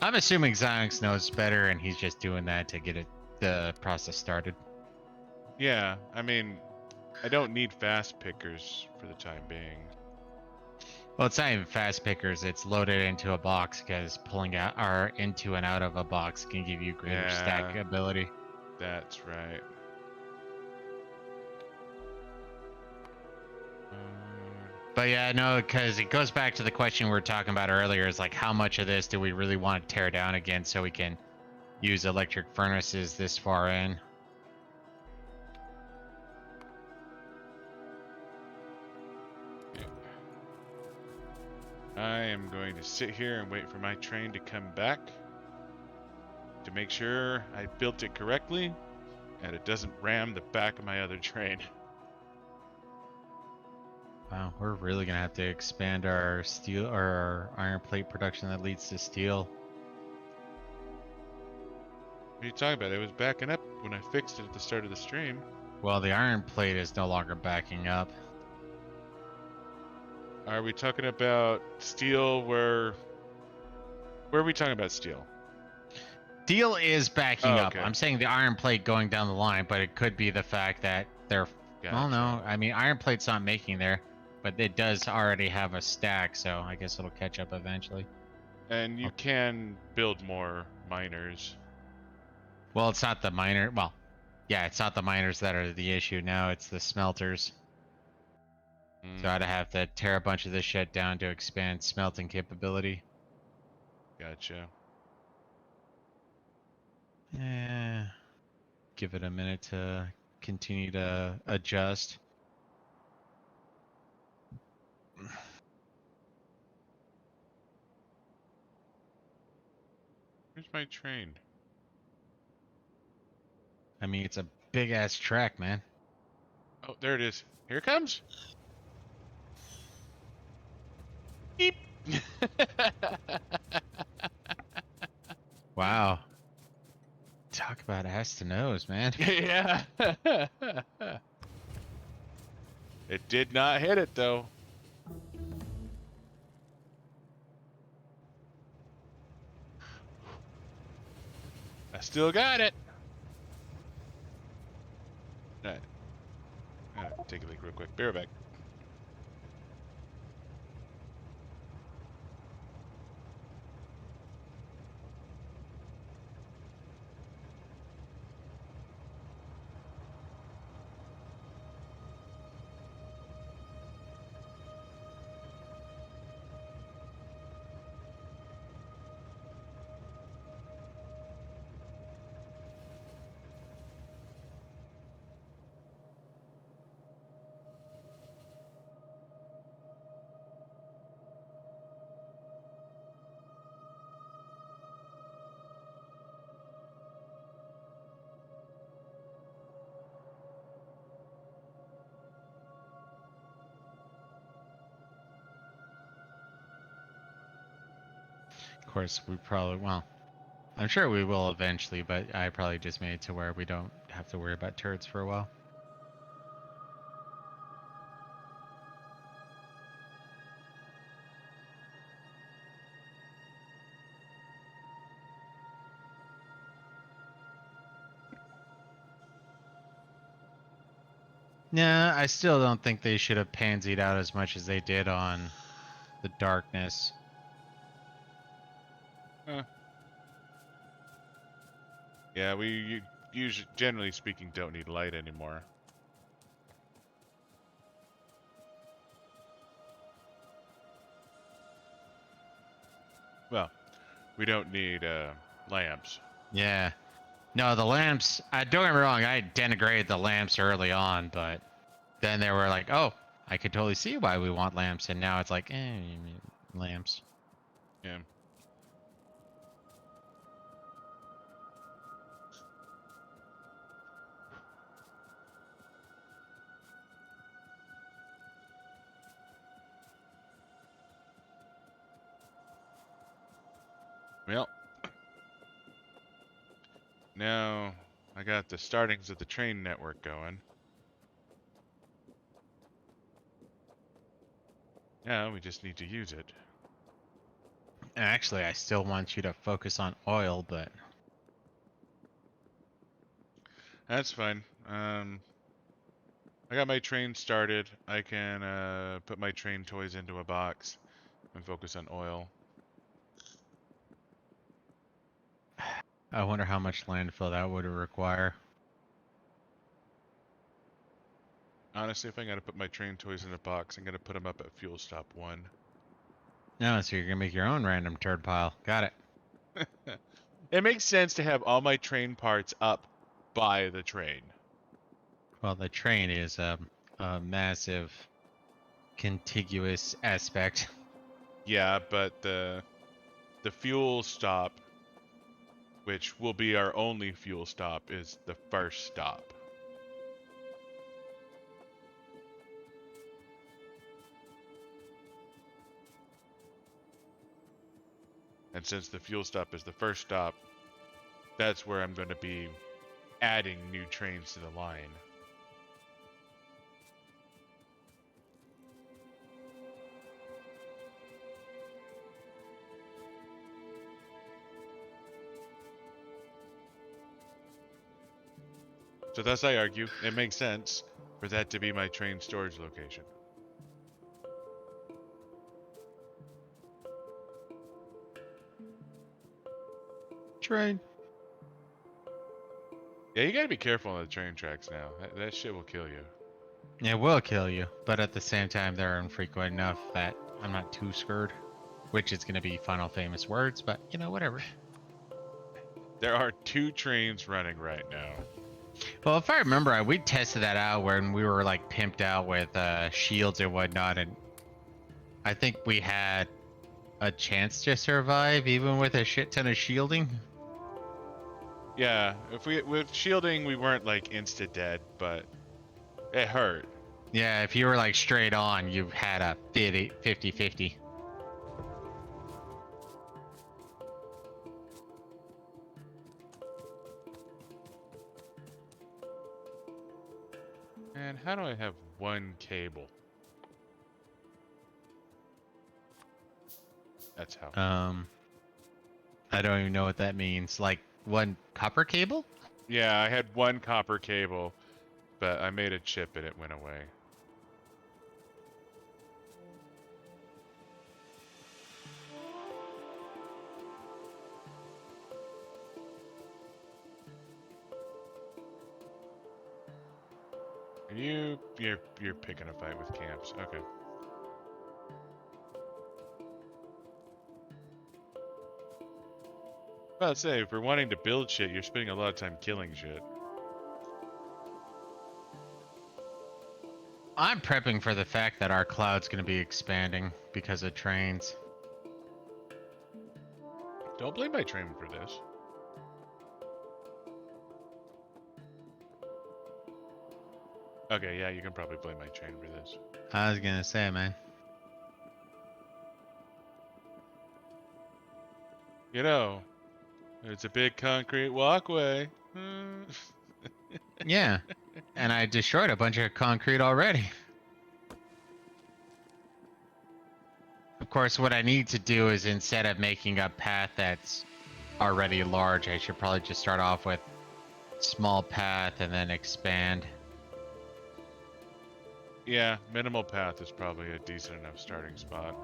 I'm assuming Zyonx knows better and he's just doing that to get the process started. Yeah, I mean, I don't need fast pickers for the time being. Well, it's not even fast pickers, it's loaded into a box because pulling out or into and out of a box can give you greater stack ability. That's right. But yeah, no, because it goes back to the question we were talking about earlier is like how much of this do we really want to tear down again so we can use electric furnaces this far in? I am going to sit here and wait for my train to come back to make sure I built it correctly and it doesn't ram the back of my other train. Wow, we're really gonna have to expand our steel or our iron plate production that leads to steel. What are you talking about? It was backing up when I fixed it at the start of the stream. Well, the iron plate is no longer backing up. Are we talking about steel where are we talking about steel? Steel is backing Oh, up. okay. I'm saying the iron plate going down the line, but it could be the fact that they're. Well, Gotcha. no. I mean, iron plate's not making there, but it does already have a stack, so I guess it'll catch up eventually. And you Oh. can build more miners. Well, it's not the miner. Well, yeah, it's not the miners that are the issue now. It's the smelters. So I'd have to tear a bunch of this shit down to expand smelting capability. Gotcha. Yeah. Give it a minute to continue to adjust. Where's my train? I mean, it's a big ass track, man. Oh, there it is. Here it comes. Beep. Wow. Talk about ass to nose, man. Yeah. It did not hit it though. I still got it. All right. Take a leak real quick. Be right back. Of course, we probably, well, I'm sure we will eventually, but I probably just made it to where we don't have to worry about turrets for a while. Nah, I still don't think they should have pansied out as much as they did on the darkness. Yeah, we usually, generally speaking, don't need light anymore. Well, we don't need lamps. Yeah. No, the lamps, don't get me wrong, I denigrated the lamps early on, but then they were like, oh, I could totally see why we want lamps, and now it's like, lamps. Yeah. Well, now I got the startings of the train network going. Now we just need to use it. Actually, I still want you to focus on oil, but That's fine. I got my train started. I can put my train toys into a box and focus on oil. I wonder how much landfill that would require. Honestly, if I gotta put my train toys in a box, I'm gonna put them up at fuel stop 1. No, so you're gonna make your own random turd pile. Got it. It makes sense to have all my train parts up by the train. Well, the train is a massive contiguous aspect. Yeah, but the fuel stop, which will be our only fuel stop, is the first stop. And since the fuel stop is the first stop, that's where I'm going to be adding new trains to the line. So thus I argue, it makes sense for that to be my train storage location. Train. Yeah, you gotta be careful on the train tracks now. That shit will kill you. It will kill you, but at the same time, they're infrequent enough that I'm not too scared. Which is going to be final famous words, but you know, whatever. There are 2 trains running right now. Well, if I remember, we tested that out when we were like pimped out with shields and whatnot, and I think we had a chance to survive even with a shit ton of shielding. Yeah, with shielding we weren't like insta dead, but it hurt. Yeah, if you were like straight on, you had a 50-50. And how do I have 1 cable? That's how. I don't even know what that means. Like 1 copper cable? Yeah, I had 1 copper cable, but I made a chip and it went away. And you're picking a fight with camps. Okay. Well, I'd say if we're wanting to build shit, you're spending a lot of time killing shit. I'm prepping for the fact that our cloud's going to be expanding because of trains. Don't blame my train for this. Okay, yeah, you can probably blame my train for this. I was going to say, man. You know, it's a big concrete walkway. Yeah. And I destroyed a bunch of concrete already. Of course, what I need to do is instead of making a path that's already large, I should probably just start off with small path and then expand. Yeah, minimal path is probably a decent enough starting spot.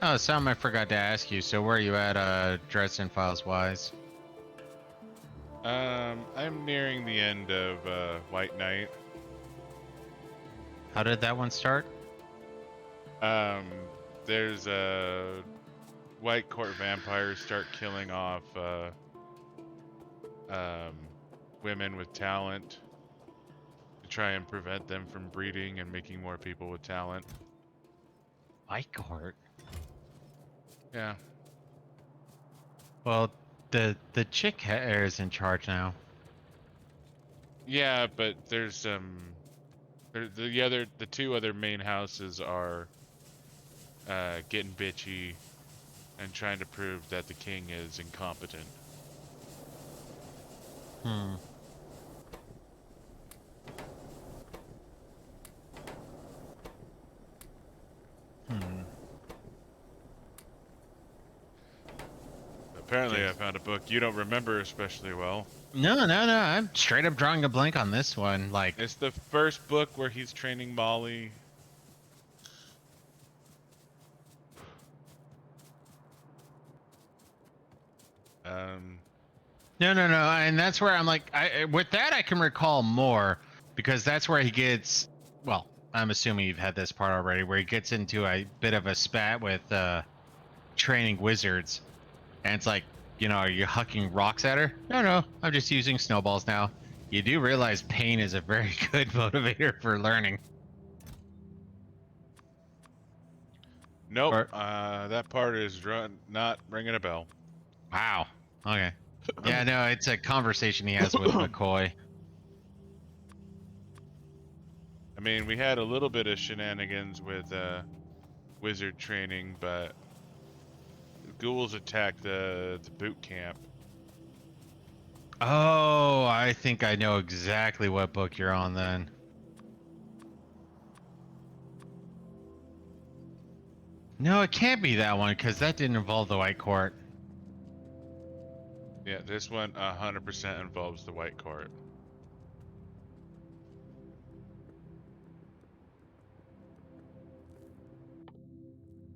Oh, something I forgot to ask you. So where are you at, Dresden files wise? I'm nearing the end of White Knight. How did that one start? There's White Court vampires start killing off women with talent to try and prevent them from breeding and making more people with talent. White Court? Yeah. Well, the chick is in charge now. Yeah, but there's the 2 other main houses are getting bitchy and trying to prove that the king is incompetent. Hmm. Apparently, I found a book you don't remember especially well. No. I'm straight up drawing a blank on this one. Like, It's the first book where he's training Molly. no, and that's where I'm like, with that I can recall more because that's where he gets. Well, I'm assuming you've had this part already, where he gets into a bit of a spat with training wizards, and it's like, are you hucking rocks at her? No, I'm just using snowballs now. You do realize pain is a very good motivator for learning. Nope. Or That part is not ringing a bell. wow. Okay. Yeah, no, it's a conversation he has with McCoy. I mean, we had a little bit of shenanigans with wizard training, but ghouls attacked the boot camp. Oh, I think I know exactly what book you're on then. No, it can't be that one because that didn't involve the White Court. Yeah, this one 100% involves the White Court.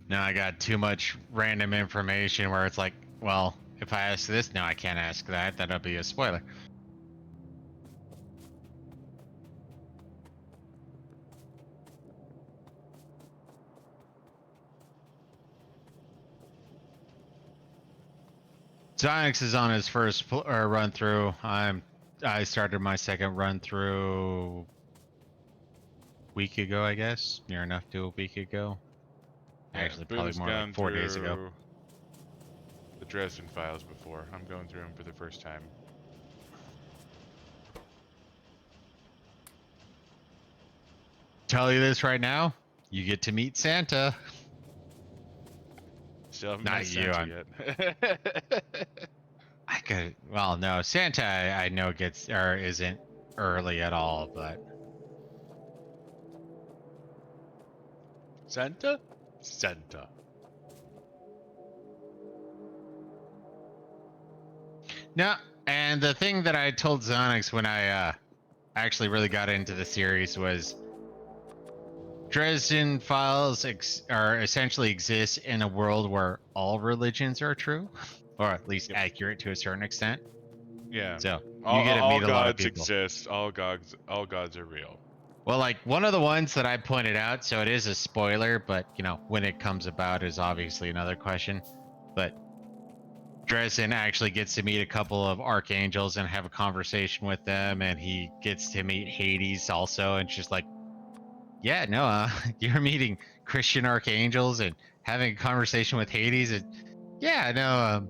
Now I got too much random information where it's like, well, if I ask this, no, I can't ask that. That'll be a spoiler. Onyx is on his first run through. I started my second run through week ago, I guess. Near enough to a week ago. Yeah, Actually, Boone's probably more gone like 4 days ago. through the Dresden Files before. I'm going through them for the first time. Tell you this right now, you get to meet Santa. Still haven't Not met you, Santa yet. I could. Well, no, Santa I know gets or isn't early at all, but Santa? Santa. no. And the thing that I told Zonix when I actually really got into the series was Dresden Files are essentially exist in a world where all religions are true, or at least accurate to a certain extent. Yeah. So All, you get to all meet a lot of gods people. exist. All gods are real. Well, like one of the ones that I pointed out, so it is a spoiler, but when it comes about is obviously another question. But Dresden actually gets to meet a couple of archangels and have a conversation with them, and he gets to meet Hades also, and just like, yeah, no, you're meeting Christian archangels and having a conversation with Hades, and yeah, no,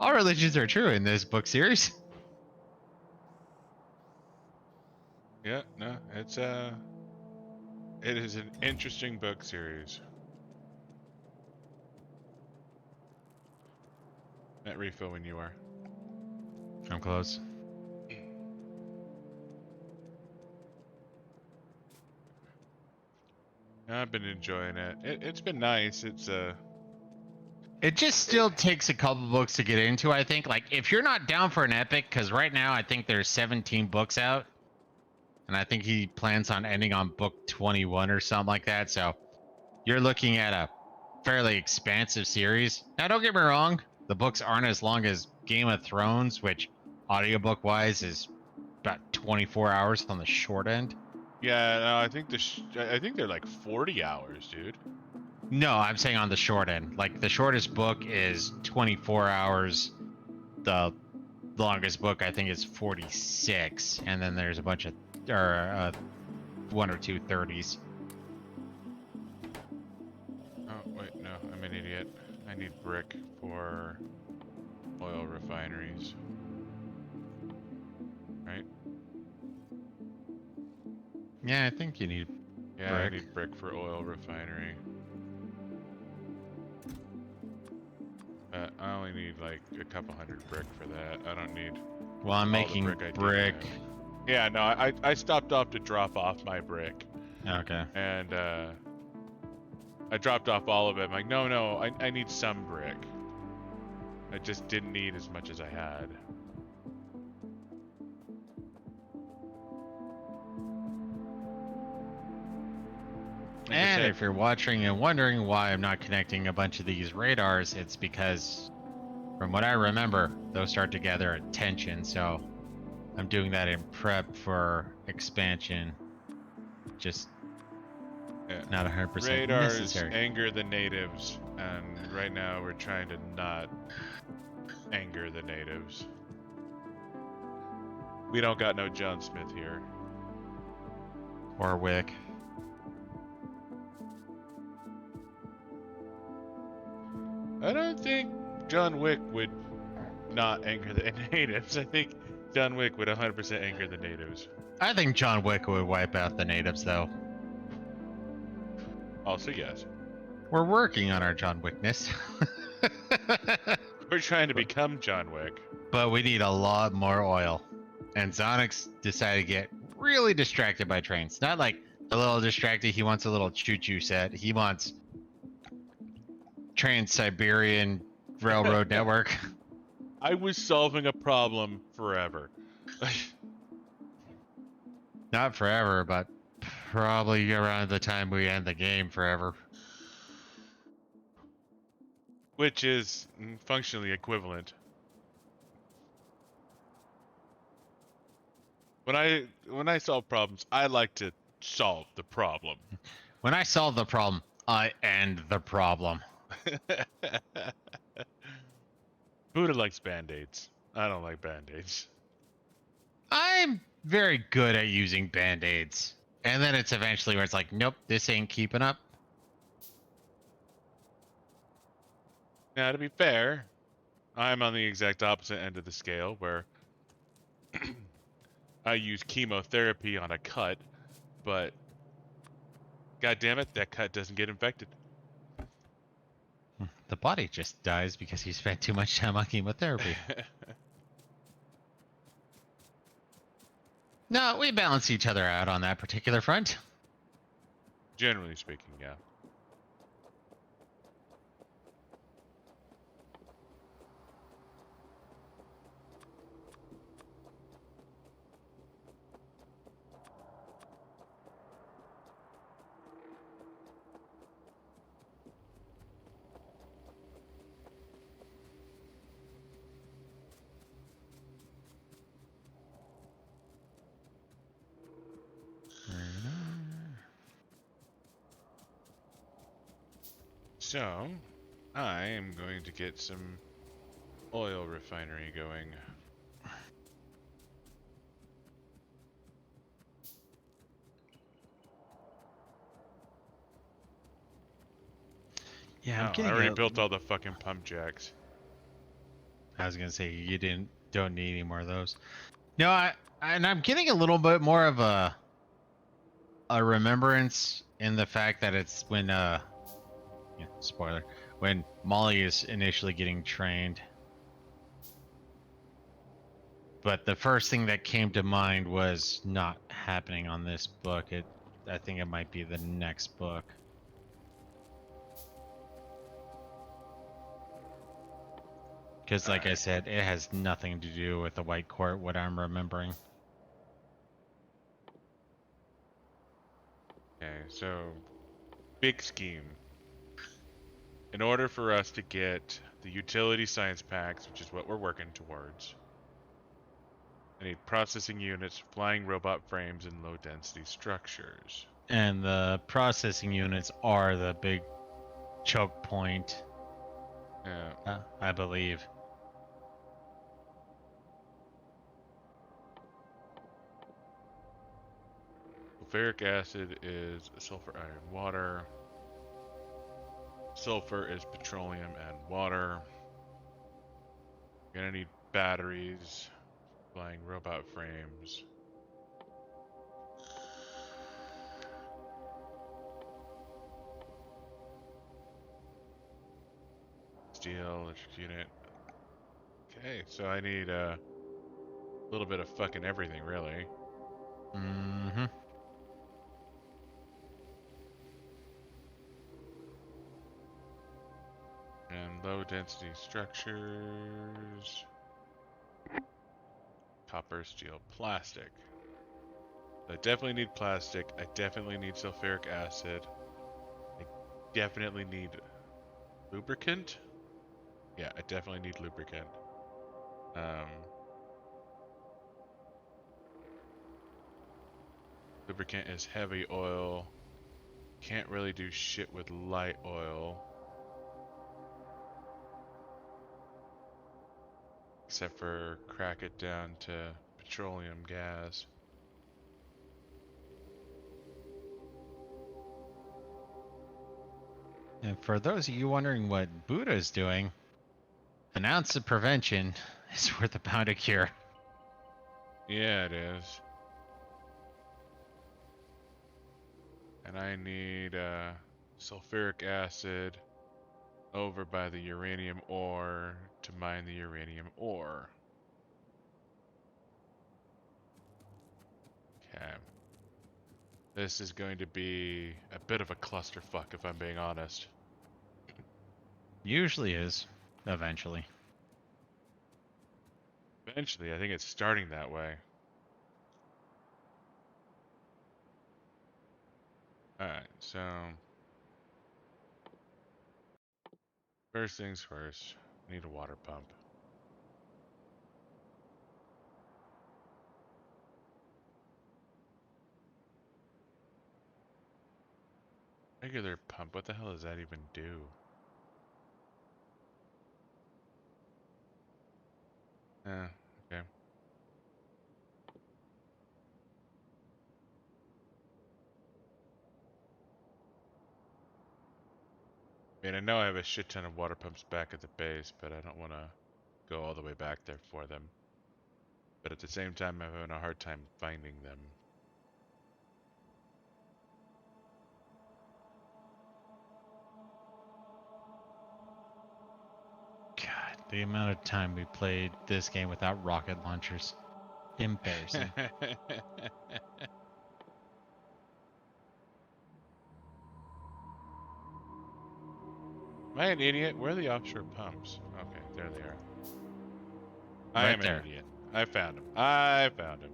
all religions are true in this book series. Yeah, no, it is an interesting book series. Net refill when you are. I'm close. I've been enjoying it. It's been nice. It just still takes a couple books to get into, I think. Like, if you're not down for an epic, because right now I think there's 17 books out, and I think he plans on ending on book 21 or something like that. So you're looking at a fairly expansive series. Now, don't get me wrong, the books aren't as long as Game of Thrones, which audiobook wise is about 24 hours on the short end. Yeah, no, I think I think they're like 40 hours, dude. No, I'm saying on the short end. Like, the shortest book is 24 hours. The longest book, I think, is 46. And then there's a bunch of, or one or two 30s. Oh, wait, no, I'm an idiot. I need brick for oil refineries. Right? Yeah, I think you need Yeah, I brick. need brick for oil refinery. I only need like a couple hundred brick for that. I don't need Well, I'm all making the brick I do brick. have. Yeah, no, I stopped off to drop off my brick. Okay. And I dropped off all of it. I'm like, no, I need some brick. I just didn't need as much as I had. Like I And said, if you're watching and wondering why I'm not connecting a bunch of these radars, it's because, from what I remember, those start to gather attention. So I'm doing that in prep for expansion. Just Yeah. Not 100% Radars necessary. anger the natives, and right now we're trying to not anger the natives. We don't got no John Smith here. Or Wick. I don't think John Wick would not anger the natives. I think John Wick would 100% anger the natives. I think John Wick would wipe out the natives, though. Also, yes. We're working on our John Wickness. We're trying to become John Wick. But we need a lot more oil. And Zonix decided to get really distracted by trains. Not like a little distracted, he wants a little choo-choo set. He wants Trans-Siberian Railroad Network. I was solving a problem forever. Not forever, but probably around the time we end the game forever. Which is functionally equivalent. When I solve problems, I like to solve the problem. When I solve the problem, I end the problem. Buddah likes band-aids. I don't like band-aids. I'm very good at using band-aids. And then it's eventually where it's like, nope, this ain't keeping up. Now, to be fair, I'm on the exact opposite end of the scale where I use chemotherapy on a cut, but god damn it, that cut doesn't get infected. The body just dies because you spent too much time on chemotherapy. No, we balance each other out on that particular front. Generally speaking, yeah. So, I am going to get some oil refinery going. Yeah, Oh, I already built all the fucking pump jacks. I was gonna say you don't need any more of those. No, I'm getting a little bit more of a remembrance in the fact that it's when spoiler, when Molly is initially getting trained. But the first thing that came to mind was not happening on this book. I think it might be the next book. Because, like I said, it has nothing to do with the White Court, what I'm remembering. Okay, so big scheme. In order for us to get the utility science packs, which is what we're working towards, I need processing units, flying robot frames, and low density structures. And the processing units are the big choke point, Yeah. I believe. Sulfuric acid is sulfur, iron, water. Sulfur is petroleum and water. You're gonna need batteries, flying robot frames. Steel, electric unit. Okay, so I need a little bit of fucking everything, really. Mm-hmm. And low density structures. Copper, steel, plastic. I definitely need plastic. I definitely need sulfuric acid. I definitely need lubricant. Yeah, I definitely need lubricant. Lubricant is heavy oil. Can't really do shit with light oil. Except for crack it down to petroleum gas. And for those of you wondering what Buddah is doing, an ounce of prevention is worth a pound of cure. Yeah, it is. And I need sulfuric acid over by the uranium ore to mine the uranium ore. Okay. This is going to be a bit of a clusterfuck if I'm being honest. Usually is, eventually. Eventually, I think it's starting that way. Alright, so first things first, I need a water pump. Regular pump, what the hell does that even do? Okay. I mean, I know I have a shit ton of water pumps back at the base, but I don't want to go all the way back there for them. But at the same time, I'm having a hard time finding them. God, the amount of time we played this game without rocket launchers. Embarrassing. Am I an idiot? Where are the offshore pumps? Okay, there they are. I Right am an there. idiot. I found him. I found him.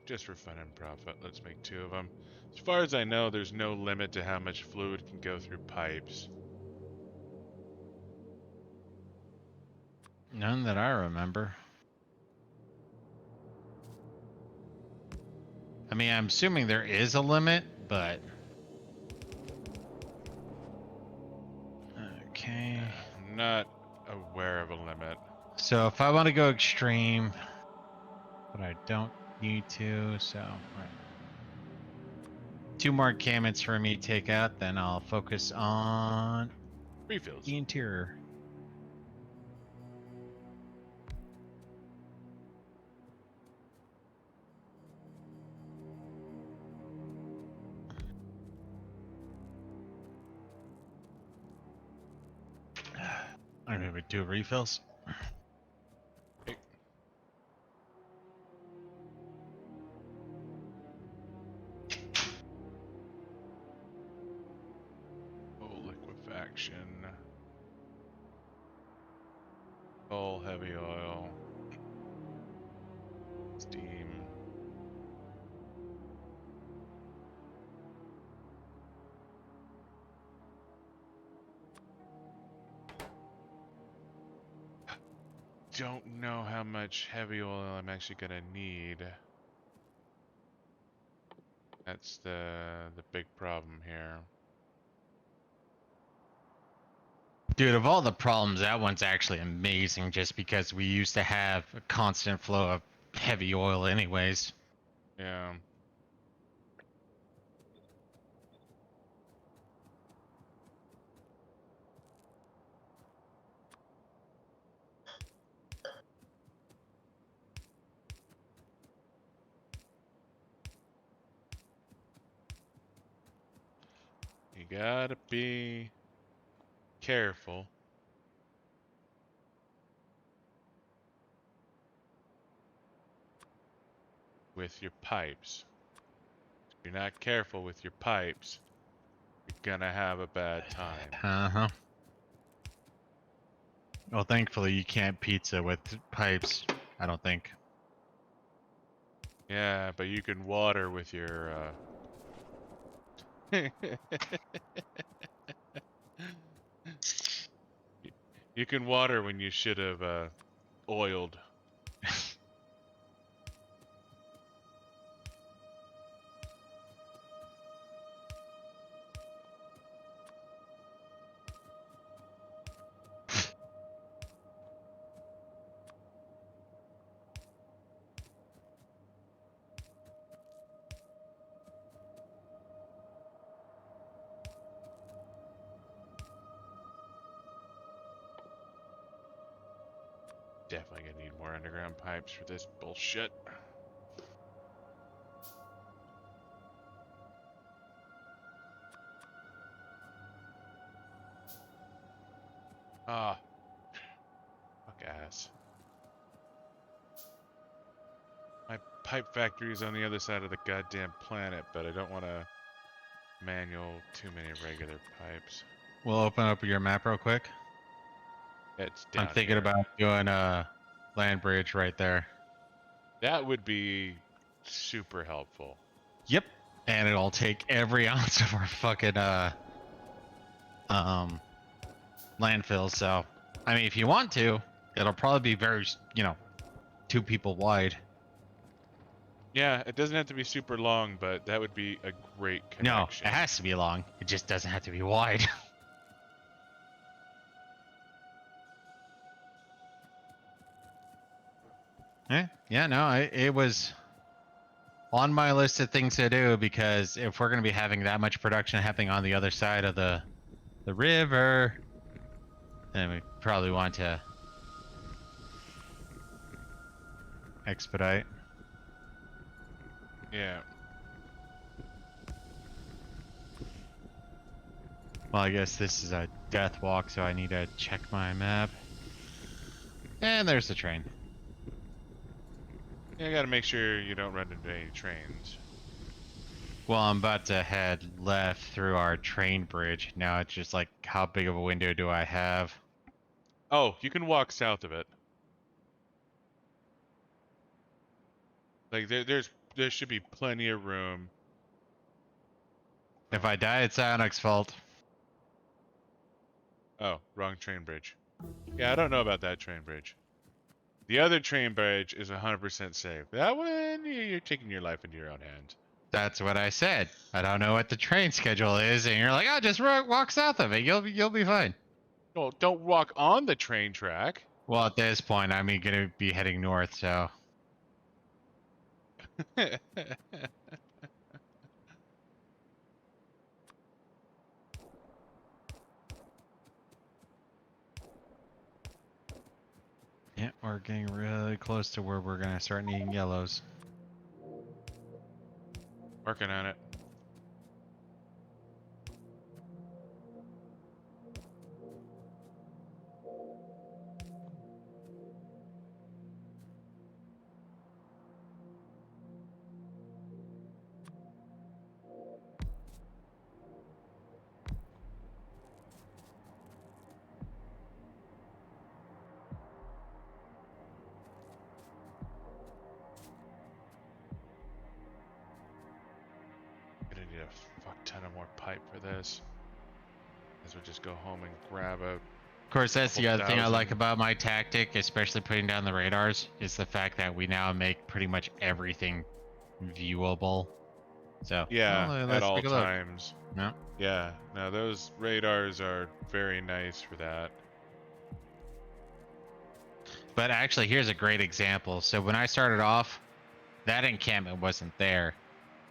Just for fun and profit, let's make 2 of them. As far as I know, there's no limit to how much fluid can go through pipes. None that I remember. I mean, I'm assuming there is a limit, but... Okay. I'm not aware of a limit. So if I want to go extreme, but I don't need to, so... Right. 2 more encampments for me to take out, then I'll focus on Refills. the interior. I don't know, we do refills. Okay. Oh, liquefaction. Coal, heavy oil. Steam. Don't know how much heavy oil I'm actually gonna need. That's the big problem here. Dude, of all the problems, that one's actually amazing just because we used to have a constant flow of heavy oil anyways. Yeah. You gotta be careful. With your pipes. If you're not careful with your pipes, you're gonna have a bad time. Uh-huh. Well, thankfully you can't pizza with pipes, I don't think. Yeah, but you can water with your. You can water when you should have oiled. Definitely gonna need more underground pipes for this bullshit. Ah, fuck ass. My pipe factory is on the other side of the goddamn planet, but I don't want to manual too many regular pipes. We'll open up your map real quick. It's I'm down thinking here. about doing a land bridge right there. That would be super helpful. Yep. And it'll take every ounce of our fucking um landfill. So, I mean, if you want to, it'll probably be very, 2 people wide. Yeah, it doesn't have to be super long, but that would be a great No, connection. it has to be long. It just doesn't have to be wide. Yeah, no, it was on my list of things to do because if we're going to be having that much production happening on the other side of the river, then we probably want to expedite. Yeah. Well, I guess this is a death walk, so I need to check my map. And there's the train. Yeah, I gotta make sure you don't run into any trains. Well, I'm about to head left through our train bridge. Now it's just like, how big of a window do I have? Oh, you can walk south of it. Like there should be plenty of room. If I die, it's Onyx's fault. Oh, wrong train bridge. Yeah, I don't know about that train bridge. The other train bridge is 100% safe. That one, you're taking your life into your own hands. That's what I said. I don't know what the train schedule is, and you're like, oh, just walk south of it. You'll be fine. Well, don't walk on the train track. Well, at this point, I'm gonna be heading north, so yeah, we're getting really close to where we're gonna start needing yellows. Working on it. Gonna need a fuck ton of more pipe for this. As we just go home and grab a Of course, that's the couple other thing I like thousand. about my tactic, especially putting down the radars, is the fact that we now make pretty much everything viewable. So, Yeah, well, at let's all take a look. times. No, Yeah, now those radars are very nice for that. but actually, here's a great example. So when I started off, that encampment wasn't there.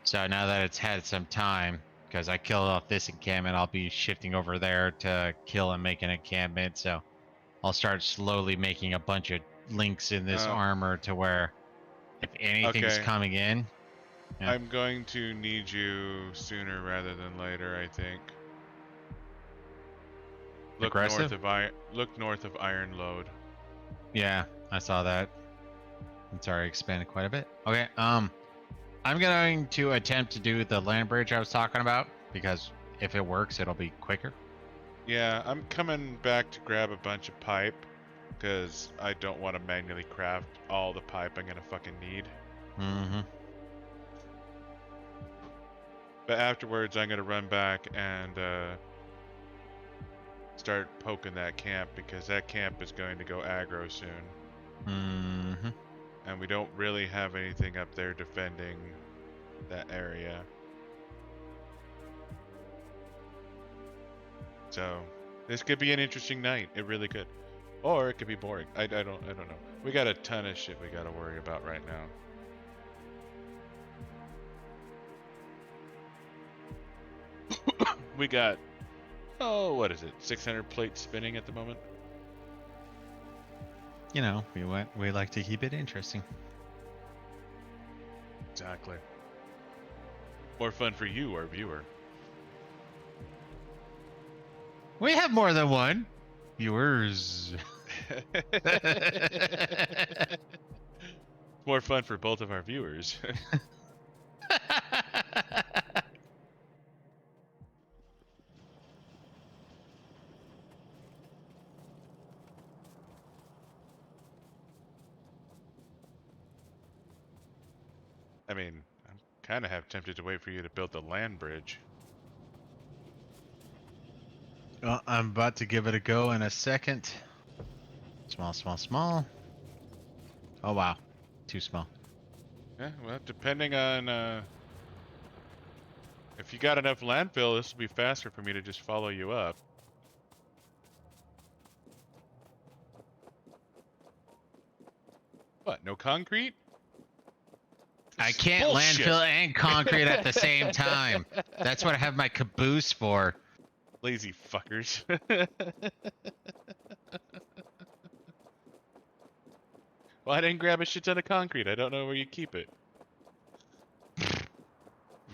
So now that it's had some time, because I killed off this encampment, I'll be shifting over there to kill and make an encampment. So I'll start slowly making a bunch of links in this Uh, armor to where if anything's okay. coming in, yeah, I'm going to need you sooner rather than later, I think. aggressive. Look north of Iron Load. Yeah, I saw that. It's already expanded quite a bit. Okay, I'm going to attempt to do the land bridge I was talking about because if it works, it'll be quicker. Yeah, I'm coming back to grab a bunch of pipe because I don't want to manually craft all the pipe I'm gonna fucking need. Mm-hmm. But afterwards, I'm gonna run back and start poking that camp because that camp is going to go aggro soon, Mm-hmm. and we don't really have anything up there defending that area. So this could be an interesting night. It really could, or it could be boring. I don't know. We got a ton of shit we got to worry about right now. We got, oh, what is it? 600 plates spinning at the moment. You know, we like to keep it interesting. Exactly. More fun for you, our viewer. We have more than one. Viewers. More fun for both of our viewers. I mean, I'm kind of half tempted to wait for you to build the land bridge. Well, I'm about to give it a go in a second. Small, small, small. Oh, wow. Too small. Yeah, well, depending on if you got enough landfill, this will be faster for me to just follow you up. What? No concrete? I can't Bullshit. landfill and concrete at the same time. That's what I have my caboose for. Lazy fuckers. Well, I didn't grab a shit ton of concrete. I don't know where you keep it.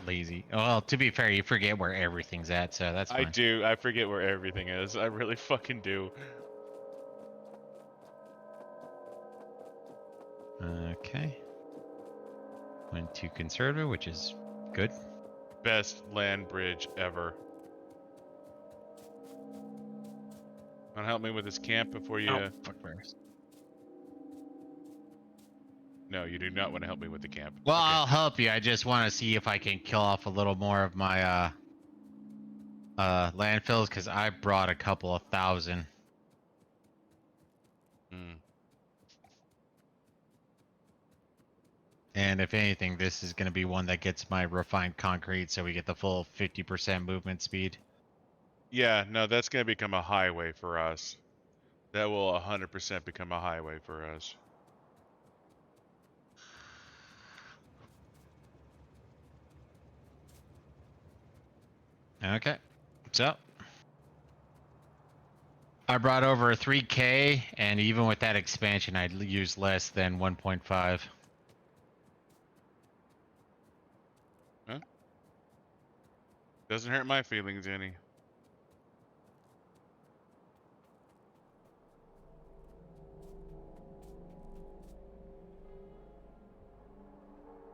Lazy. Well, to be fair, you forget where everything's at, so that's I fine. do. I forget where everything is. I really fucking do. Okay. Went too conservative, which is good. Best land bridge ever. Want to help me with this camp before you... Oh, fuck first. No, you do not want to help me with the camp. Well, Okay. I'll help you. I just want to see if I can kill off a little more of my landfills, because I brought a couple of thousand. Hmm. And if anything, this is going to be one that gets my refined concrete, so we get the full 50% movement speed. Yeah, no, that's going to become a highway for us. That will 100% become a highway for us. Okay. So, I brought over a 3K, and even with that expansion, I'd use less than 1.5. Huh? Doesn't hurt my feelings any.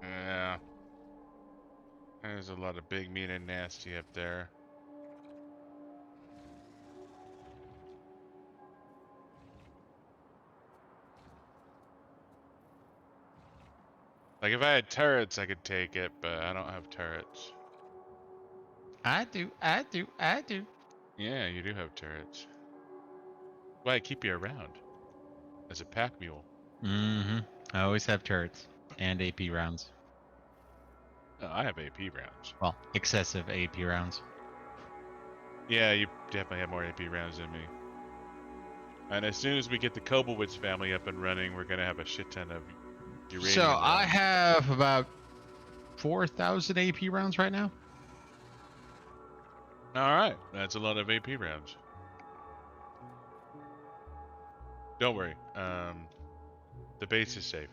Yeah. There's a lot of big, mean, and nasty up there. Like, if I had turrets, I could take it, but I don't have turrets. I do. Yeah, you do have turrets. Why I keep you around as a pack mule. Mm-hmm. I always have turrets and AP rounds. Oh, I have AP rounds. Well, excessive AP rounds. Yeah, you definitely have more AP rounds than me. And as soon as we get the Kobelwitz family up and running, we're gonna have a shit ton of uranium So I rounds. have about 4,000 AP rounds right now. Alright, that's a lot of AP rounds. Don't worry. The base is safe.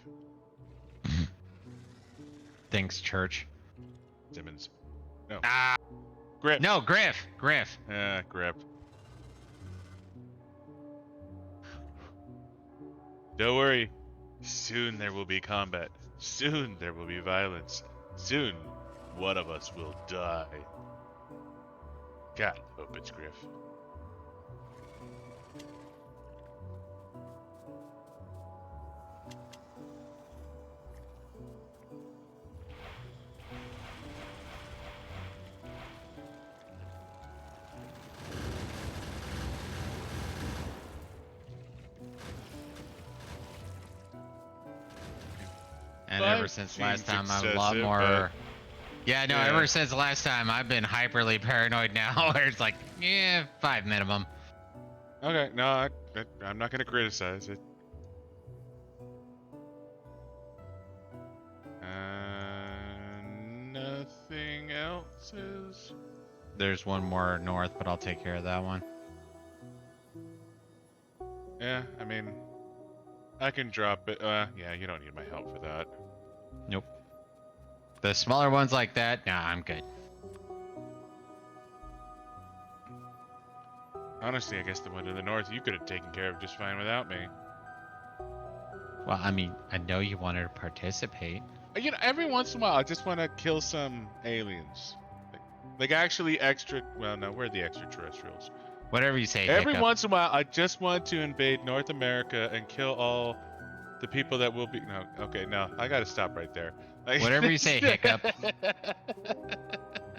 Thanks, Church. Simmons. No. Ah, Grip. no, Griff. Grip. Don't worry. Soon there will be combat. Soon there will be violence. Soon one of us will die. God, hope it's Griff. since last Seems time, I'm a lot excessive, more. Yeah, no. yeah. Ever since last time, I've been hyperly paranoid now. Where it's like, yeah, 5 minimum. Okay, no, I'm not gonna criticize it. Nothing else is. There's one more north, but I'll take care of that one. Yeah, I mean, I can drop it. Yeah, you don't need my help for that. Nope. The smaller ones like that, nah, I'm good. Honestly, I guess the one to the north you could have taken care of just fine without me. Well, I mean, I know you wanted to participate. You know, every once in a while, I just want to kill some aliens. Like actually extra. Well, no, we're the extraterrestrials. Whatever you say, Every Hiccup. once in a while, I just want to invade North America and kill all the people that will be. No, okay, no, I gotta stop right there. Like, Whatever you say, Hiccup.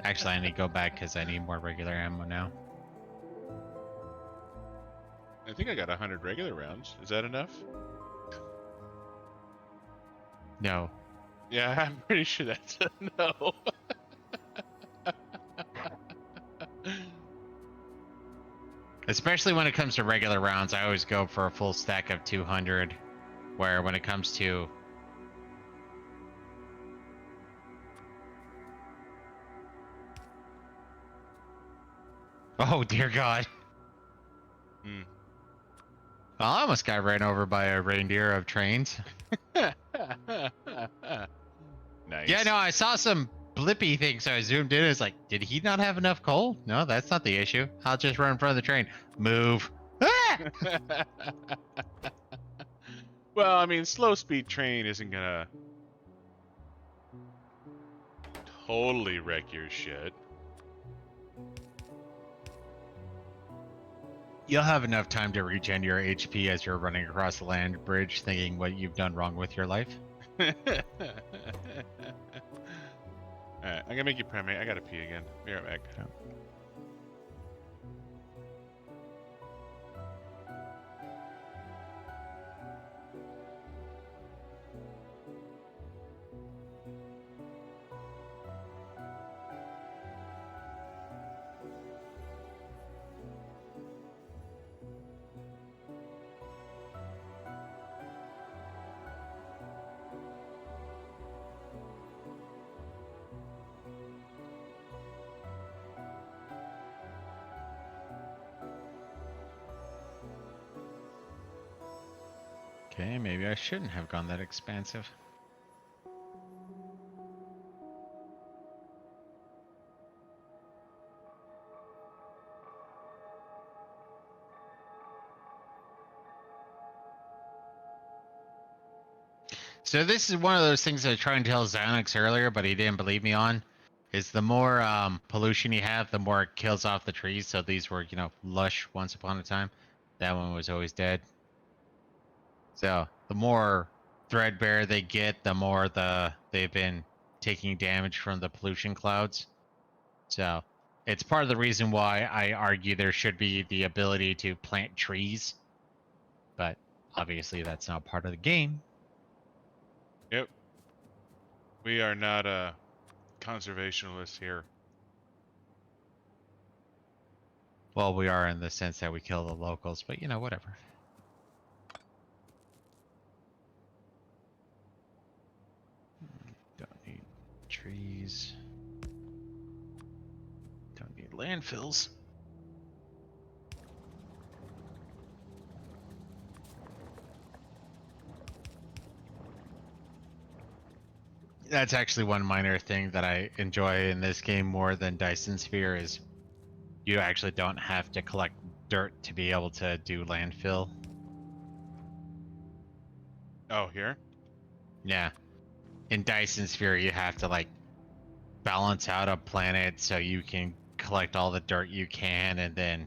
Actually, I need to go back because I need more regular ammo now. I think I got 100 regular rounds. Is that enough? No. Yeah, I'm pretty sure that's a no. Especially when it comes to regular rounds, I always go for a full stack of 200. Where when it comes to... Oh, dear God. Hmm. Well, I almost got ran over by a reindeer of trains. Nice. Yeah, no, I saw some blippy thing, so I zoomed in. It's like, did he not have enough coal? No, that's not the issue. I'll just run in front of the train. Move. Ah! Well, I mean, slow speed train isn't gonna totally wreck your shit. You'll have enough time to regen your HP as you're running across the land bridge, thinking what you've done wrong with your life. Alright, I'm gonna make you primate. I gotta pee again. Be right back. Yeah. Okay, maybe I shouldn't have gone that expansive. So this is one of those things I was trying to tell Xanax earlier, but he didn't believe me on. Is the more pollution you have, the more it kills off the trees. So these were, lush once upon a time. That one was always dead. So the more threadbare they get, the more they've been taking damage from the pollution clouds. So it's part of the reason why I argue there should be the ability to plant trees. But obviously that's not part of the game. Yep. We are not conservationists here. Well, we are in the sense that we kill the locals, but whatever. Don't need trees. Don't need landfills. That's actually one minor thing that I enjoy in this game more than Dyson Sphere is you actually don't have to collect dirt to be able to do landfill. Oh, here? Yeah. In Dyson Sphere, you have to balance out a planet so you can collect all the dirt you can, and then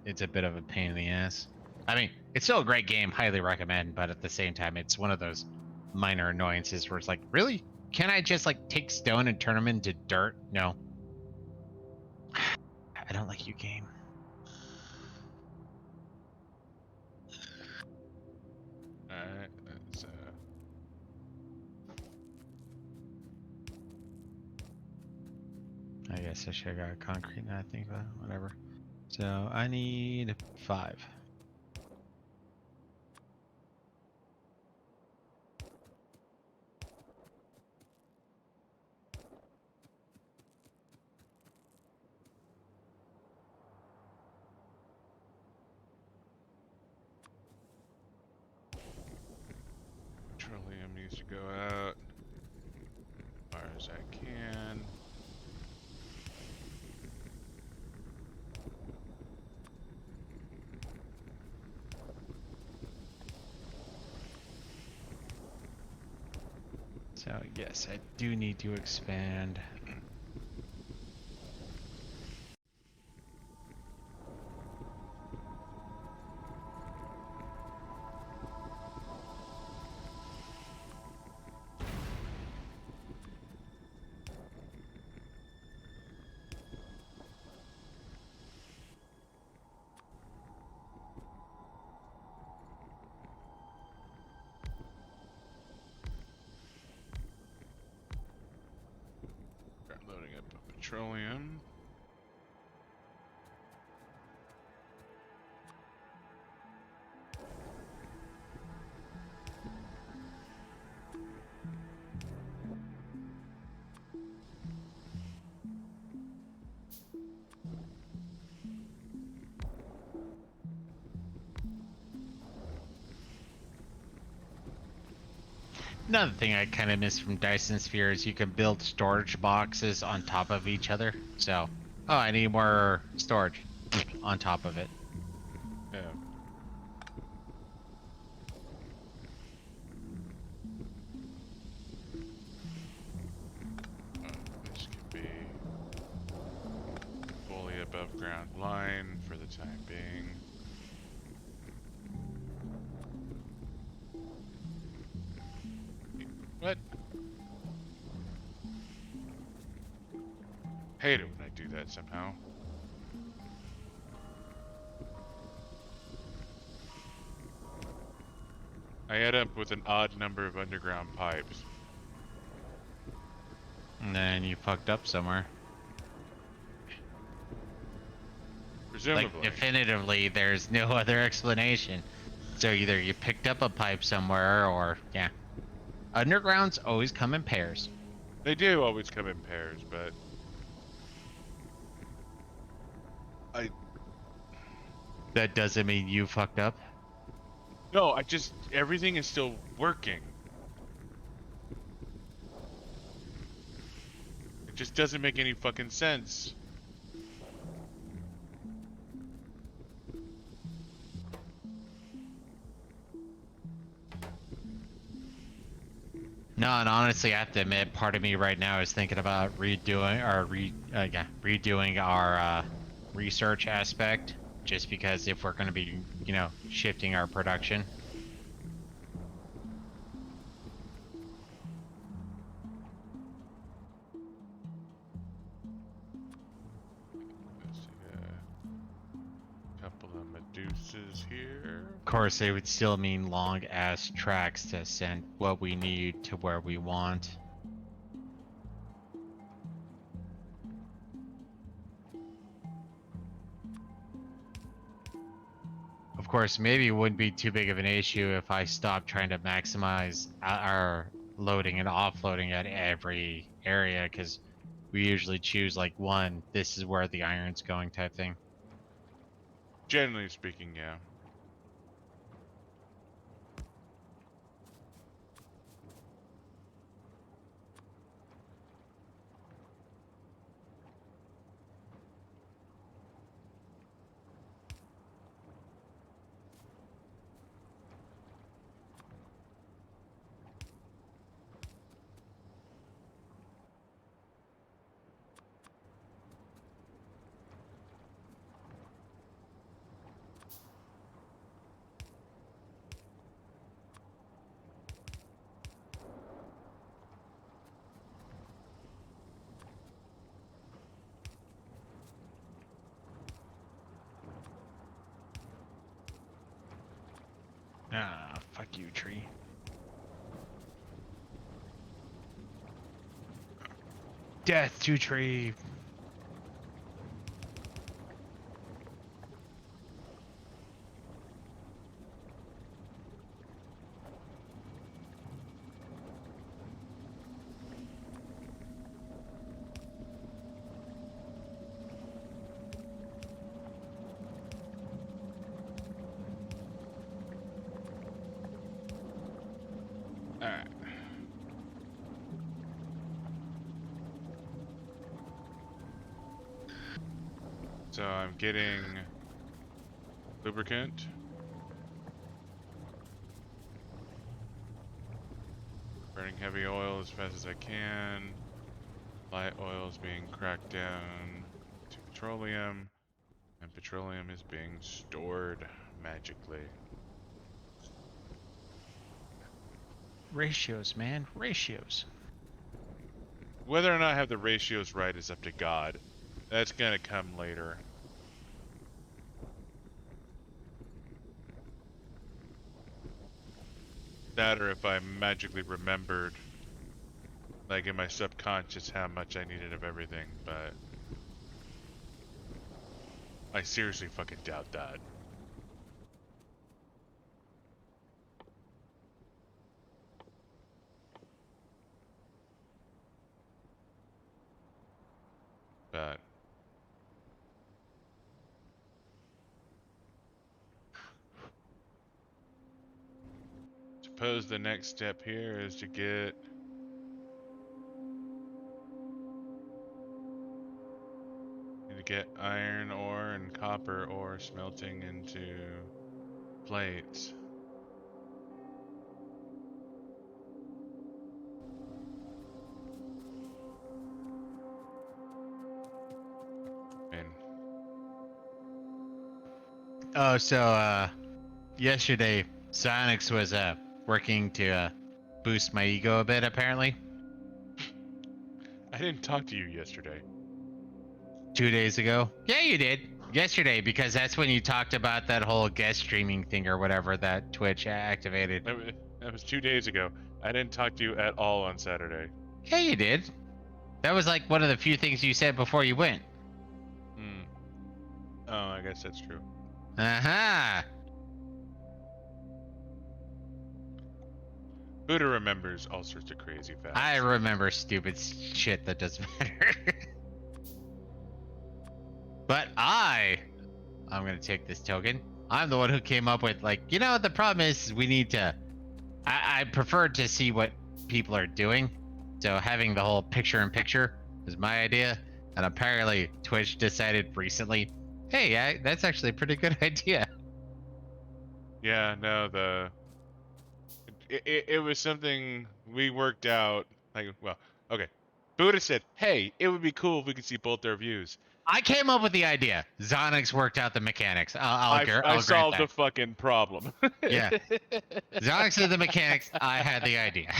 it's a bit of a pain in the ass. I mean, it's still a great game, highly recommend, but at the same time, it's one of those minor annoyances where it's like, really? Can I just take stone and turn them into dirt? No. I don't like you, game. Alright, let's I guess I should have got concrete now. I think, whatever. So I need 5. Petroleum needs to go out as far as I can. So yes, I do need to expand. Start loading up petroleum. Another thing I kind of miss from Dyson Sphere is you can build storage boxes on top of each other. So, oh, I need more storage on top of it. Yeah. This could be fully above ground line for the time being. What? Hate it when I do that somehow. I end up with an odd number of underground pipes. And then you fucked up somewhere. Presumably. Like, definitively, there's no other explanation. So either you picked up a pipe somewhere or, yeah. Undergrounds always come in pairs. They do always come in pairs, but That doesn't mean you fucked up. no, everything is still working. It just doesn't make any fucking sense. No, and honestly, I have to admit, part of me right now is thinking about redoing our research aspect, just because if we're going to be, shifting our production. Let's see, couple of Medusas here. Of course, it would still mean long ass tracks to send what we need to where we want. Of course, maybe it wouldn't be too big of an issue if I stopped trying to maximize our loading and offloading at every area, because we usually choose like one, this is where the iron's going type thing. Generally speaking, yeah. Ah, fuck you, tree. Death to tree. So I'm getting lubricant. Burning heavy oil as fast as I can. Light oil is being cracked down to petroleum. And petroleum is being stored magically. Ratios, man. Ratios. Whether or not I have the ratios right is up to God. That's gonna come later. That or if I magically remembered, like in my subconscious, how much I needed of everything, but I seriously fucking doubt that. But suppose the next step here is to get iron ore and copper ore smelting into plates. And Oh, so yesterday Sonics was working to boost my ego a bit, apparently. I didn't talk to you yesterday. 2 days ago. Yeah, you did. Yesterday, because that's when you talked about that whole guest streaming thing or whatever that Twitch activated. That was 2 days ago. I didn't talk to you at all on Saturday. Yeah, you did. That was like one of the few things you said before you went. Hmm. Oh, I guess that's true. Uh-huh. Buddha remembers all sorts of crazy facts. I remember stupid shit that doesn't matter. But I'm gonna take this token. I'm the one who came up with, like, you know, the problem is we need to, I prefer to see what people are doing. So having the whole picture-in-picture is my idea. And apparently Twitch decided recently, hey, that's actually a pretty good idea. Yeah, no, it was something we worked out. Like, well, okay. Buddha said, "Hey, it would be cool if we could see both their views." I came up with the idea. Zonix worked out the mechanics. I'll I grant solved that. the fucking problem. Yeah. Zonix did the mechanics. I had the idea.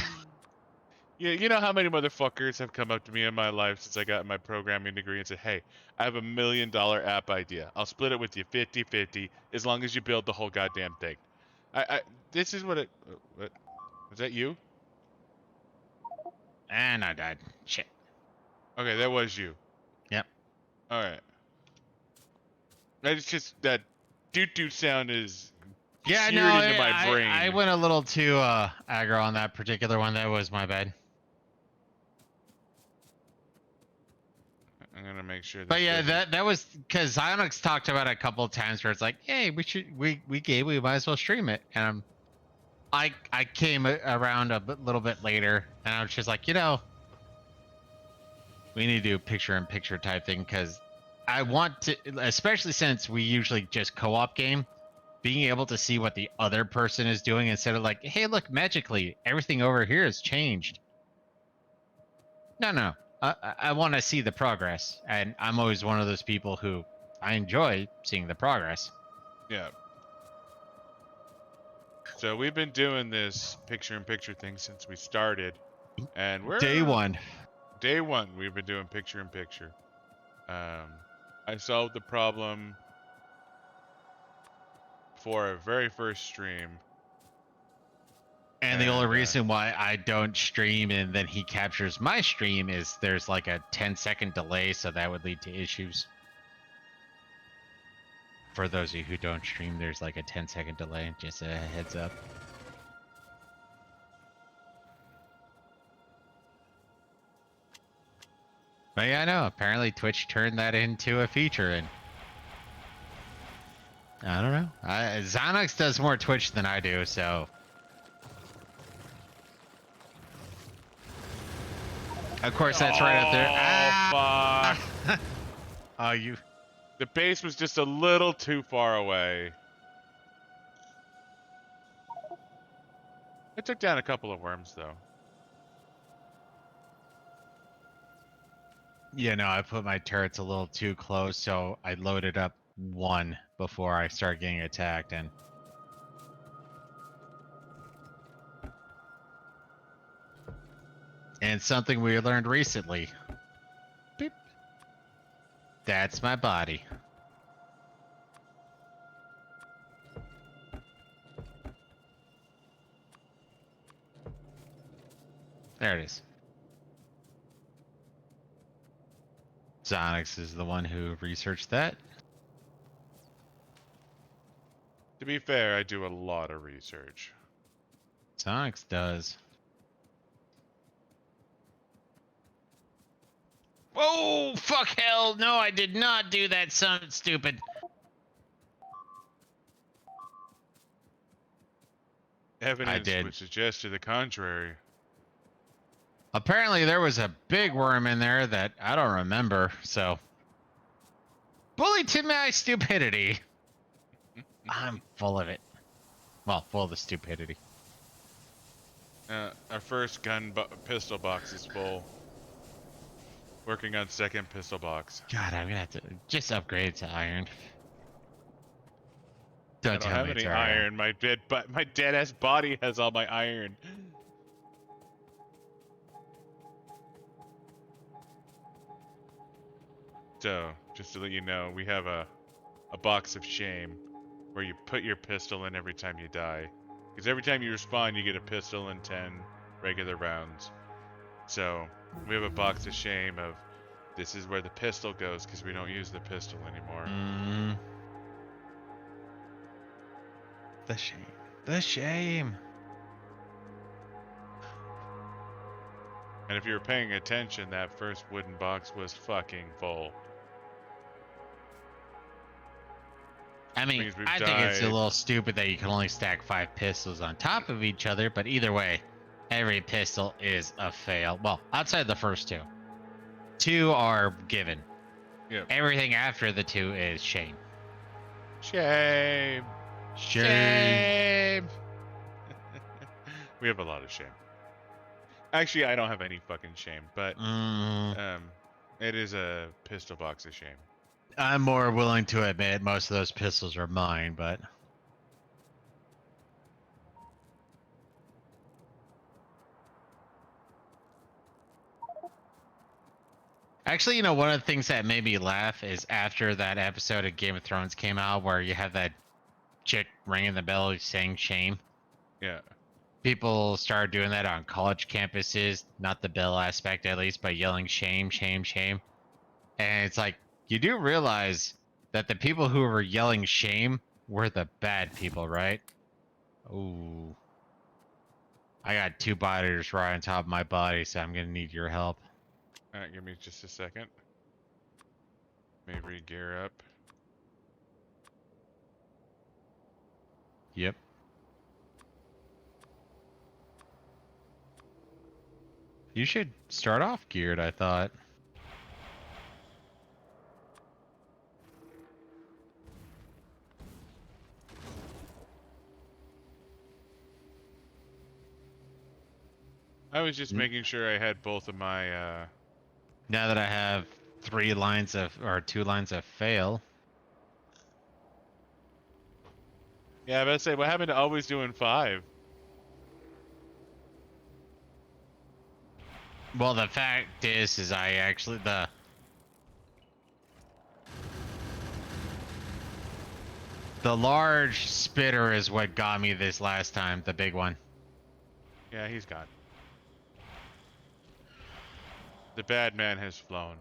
Yeah, you know how many motherfuckers have come up to me in my life since I got my programming degree and said, "Hey, I have $1 million app idea. I'll split it with you 50-50 as long as you build the whole goddamn thing." This is what it. What was that? You? And I died. Shit. Okay, that was you. Yep. All right. It's just that doot sound is Yeah, seared no, into my brain. I went a little too aggro on that particular one. That was my bad. I'm gonna make sure. But yeah, that was because Onyx talked about it a couple of times where it's like, hey, we might as well stream it. And I came around a little bit later, and I was just like, you know, we need to do a picture-in-picture type thing because I want to, especially since we usually just co-op game, being able to see what the other person is doing instead of like, hey, look, magically everything over here has changed. No. I want to see the progress, and I'm always one of those people who I enjoy seeing the progress. Yeah. So we've been doing this picture-in-picture thing since we started, and we're Day one. Day one, we've been doing picture-in-picture. I solved the problem for our very first stream. And the only reason why I don't stream and then he captures my stream is there's like a 10-second delay, so that would lead to issues. For those of you who don't stream, there's like a 10-second delay, just a heads up. But yeah, I know, apparently Twitch turned that into a feature, and I don't know. Zonox does more Twitch than I do, so... Of course, that's right up there. Oh, fuck. Oh, you The base was just a little too far away. I took down a couple of worms, though. Yeah, no, I put my turrets a little too close, so I loaded up one before I start getting attacked. And something we learned recently. Beep. That's my body. There it is. Zonix is the one who researched that. To be fair, I do a lot of research. Zonix does. Oh, fuck hell. No, I did not do that, son stupid. Evidence did. would suggest to the contrary. Apparently there was a big worm in there that I don't remember, so. Bully to my stupidity. I'm full of it. Well, full of the stupidity. Our first pistol box is full. Working on second pistol box. God, I'm gonna have to just upgrade to iron. I Don't don't tell have me it's any alright. iron. My dead ass body has all my iron. So, just to let you know, we have a box of shame where you put your pistol in every time you die. Because every time you respawn, you get a pistol and 10 regular rounds. So, we have a box of shame of this is where the pistol goes because we don't use the pistol anymore. The shame. The shame. And if you were paying attention, that first wooden box was fucking full. I mean, Means we've I think it's a died. little stupid that you can only stack 5 pistols on top of each other, but either way, every pistol is a fail. Well, outside the first 2. 2 are given. Yep. Everything after the 2 is shame. Shame. Shame. We have a lot of shame. Actually, I don't have any fucking shame, but it is a pistol box of shame. I'm more willing to admit most of those pistols are mine, but actually, you know, one of the things that made me laugh is after that episode of Game of Thrones came out where you have that chick ringing the bell saying shame. Yeah. People started doing that on college campuses, not the bell aspect at least, but yelling shame, shame, shame. And it's like, you do realize that the people who were yelling shame were the bad people, right? Ooh. I got 2 bodies right on top of my body, so I'm gonna need your help. Alright, give me just a second. Let me re-gear up. Yep. You should start off geared, I thought. I was just making sure I had both of my, Now that I have 2 lines of fail. Yeah, I was about to say, what happened to always doing 5? Well, the fact is I actually the large spitter is what got me this last time, the big one. Yeah, he's gone. The bad man has flown.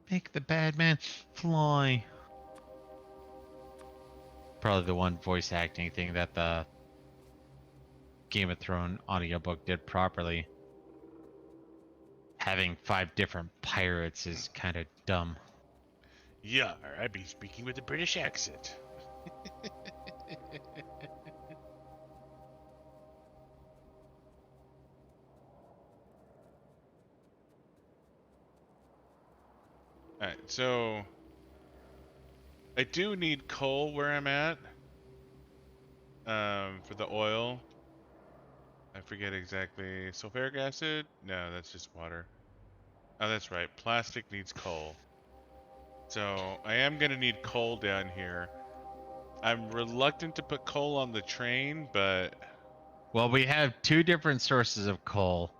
Make the bad man fly. Probably the one voice acting thing that the Game of Thrones audiobook did properly. Having 5 different pirates is kind of dumb. Yeah, I'd be speaking with a British accent. Alright, so I do need coal where I'm at. For the oil. I forget exactly. Sulfuric acid? No, that's just water. Oh, that's right. Plastic needs coal. So I am gonna need coal down here. I'm reluctant to put coal on the train, but Well, we have two different sources of coal.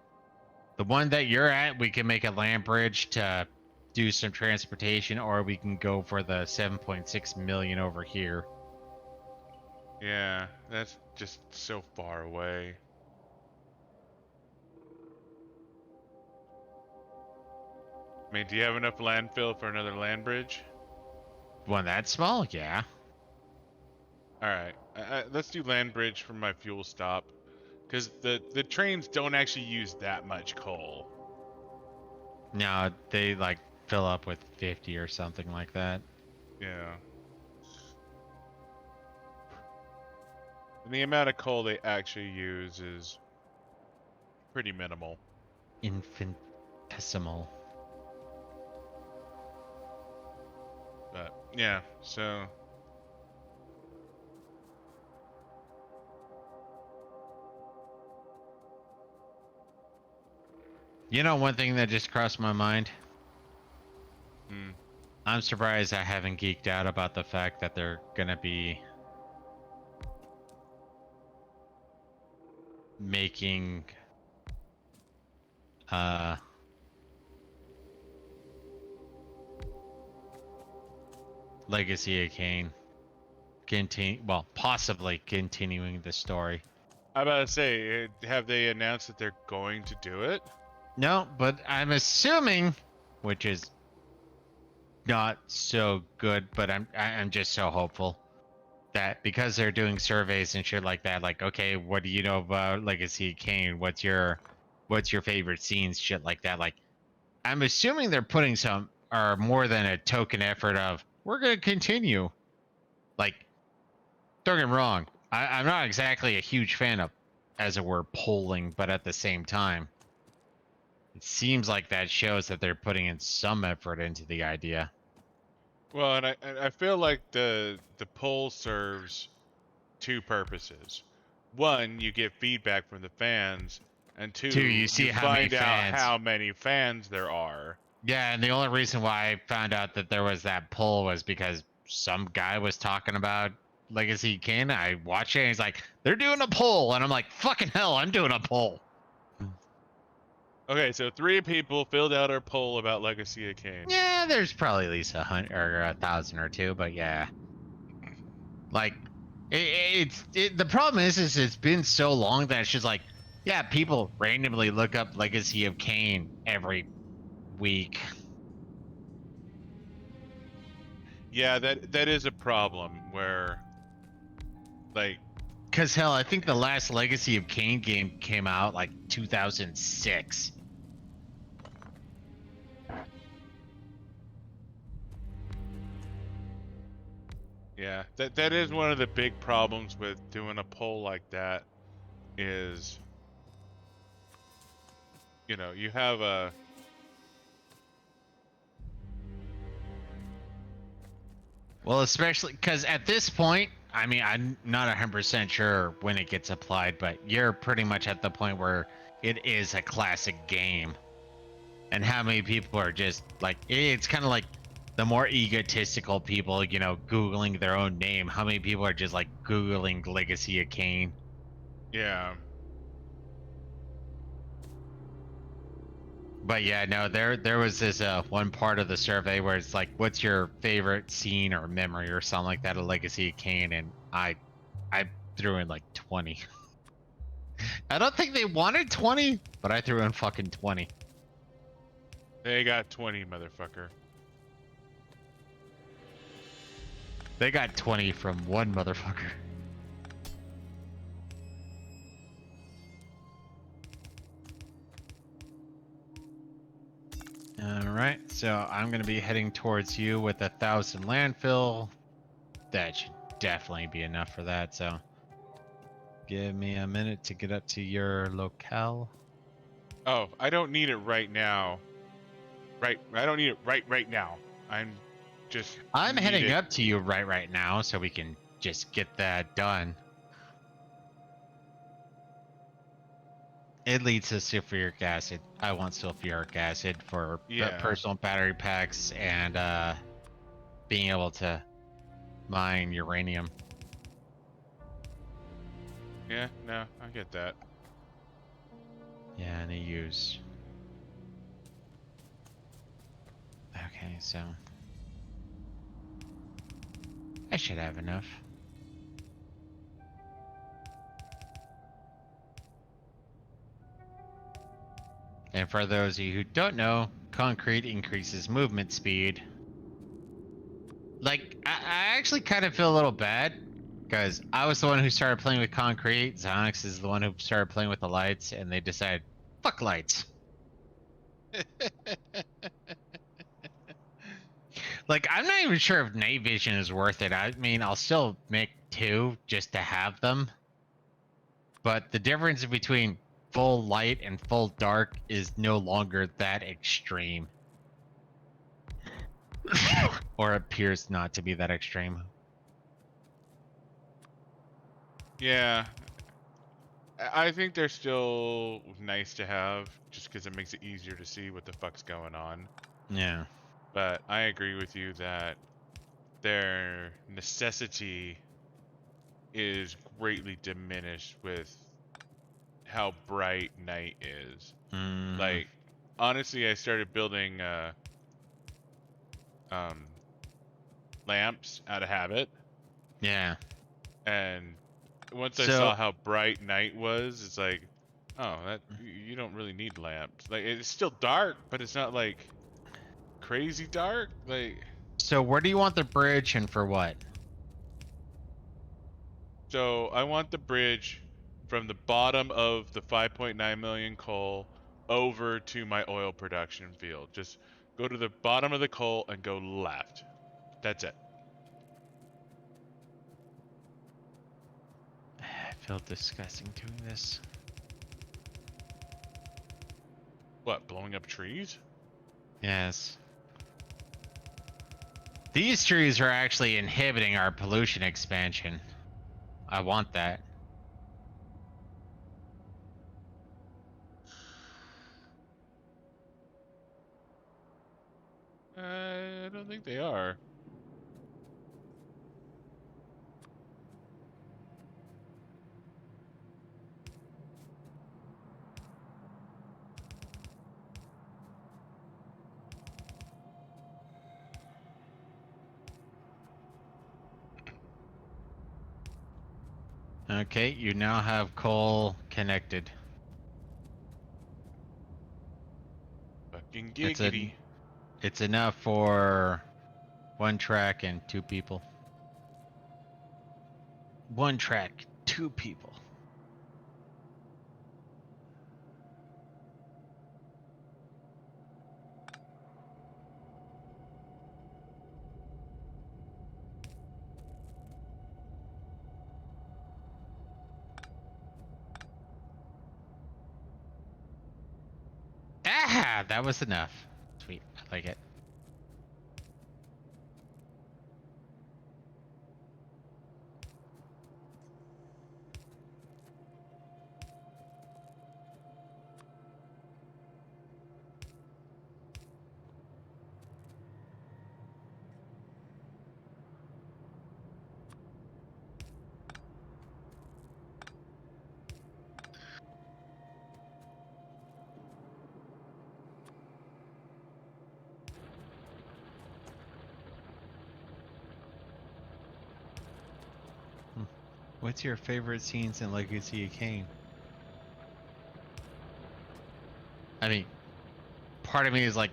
The one that you're at, we can make a land bridge to do some transportation, or we can go for the 7.6 million over here. yeah, that's just so far away. I mean, do you have enough landfill for another land bridge? One that small? Yeah. Alright, let's do land bridge for my fuel stop. Because the trains don't actually use that much coal. No, they like fill up with 50 or something like that. Yeah. And the amount of coal they actually use is pretty minimal. Infinitesimal. But yeah, so You know, one thing that just crossed my mind? hmm. I'm surprised I haven't geeked out about the fact that they're gonna be making uh Legacy of Kain possibly continuing the story. I about to say, have they announced that they're going to do it? No, but I'm assuming, which is not so good, but I'm just so hopeful that because they're doing surveys and shit like that, like, okay, what do you know about Legacy of Kain? What's your favorite scenes? Shit like that. Like, I'm assuming they're putting some or more than a token effort of we're gonna continue. Like, don't get me wrong, I'm not exactly a huge fan of, as it were, polling, but at the same time, it seems like that shows that they're putting in some effort into the idea. Well, and I feel like the poll serves two purposes. One, you get feedback from the fans, and Two, two, you see you how many find out fans. how many fans there are. Yeah, and the only reason why I found out that there was that poll was because some guy was talking about Legacy Kin. I watched it and he's like, they're doing a poll. And I'm like, fucking hell, I'm doing a poll. Okay, so 3 people filled out our poll about Legacy of Kain. Yeah, there's probably at least 100 or 1,000 or two, but yeah. Like, the problem is it's been so long that it's just like, yeah, people randomly look up Legacy of Kain every week. Yeah, that is a problem where, like, Because hell, I think the last Legacy of Kain game came out like 2006. yeah, that is one of the big problems with doing a poll like that is, you know, you have a Well, especially because at this point, I mean, I'm not 100% sure when it gets applied, but you're pretty much at the point where it is a classic game. And how many people are just like, it's kind of like the more egotistical people, you know, Googling their own name. How many people are just like Googling Legacy of Kain? yeah. But yeah, no, there was this one part of the survey where it's like, what's your favorite scene or memory or something like that of Legacy of Kain, and I threw in like 20. I don't think they wanted 20, but I threw in fucking 20. They got 20, motherfucker. They got 20 from one motherfucker. All right, so I'm gonna be heading towards you with 1,000 landfill. That should definitely be enough for that. So give me a minute to get up to your locale. Oh, I don't need it right now. Right, I don't need it right now. I'm just I'm heading needed. up to you right now, so we can just get that done. It leads to sulfuric acid. I want sulfuric acid for Yeah. personal battery packs and being able to mine uranium. Yeah, no, I get that. Yeah, and they use. Okay, so I should have enough. And for those of you who don't know, concrete increases movement speed. Like, I actually kind of feel a little bad because I was the one who started playing with concrete. Zonix is the one who started playing with the lights, and they decided, fuck lights. Like, I'm not even sure if night vision is worth it. I mean, I'll still make two just to have them. But the difference between full light and full dark is no longer that extreme. Or appears not to be that extreme. Yeah, I think they're still nice to have, just because it makes it easier to see what the fuck's going on. Yeah. But I agree with you that their necessity is greatly diminished with how bright night is. Mm, Like, honestly, I started building um, lamps out of habit, yeah. and once I So saw how bright night was, it's like, oh, that you don't really need lamps. Like, it's still dark, but it's not like crazy dark. Like, so where do you want the bridge and for what? so I want the bridge from the bottom of the 5.9 million coal over to my oil production field. Just go to the bottom of the coal and go left. That's it. I feel disgusting doing this. What, blowing up trees? Yes. These trees are actually inhibiting our pollution expansion. I want that. I don't think they are. Okay, you now have coal connected. Fucking It's giggity. it's enough for one track and two people. One track, two people. Ah, that was enough. Sweet, I like it. What's your favorite scenes in Legacy of Kain? I mean, part of me is like,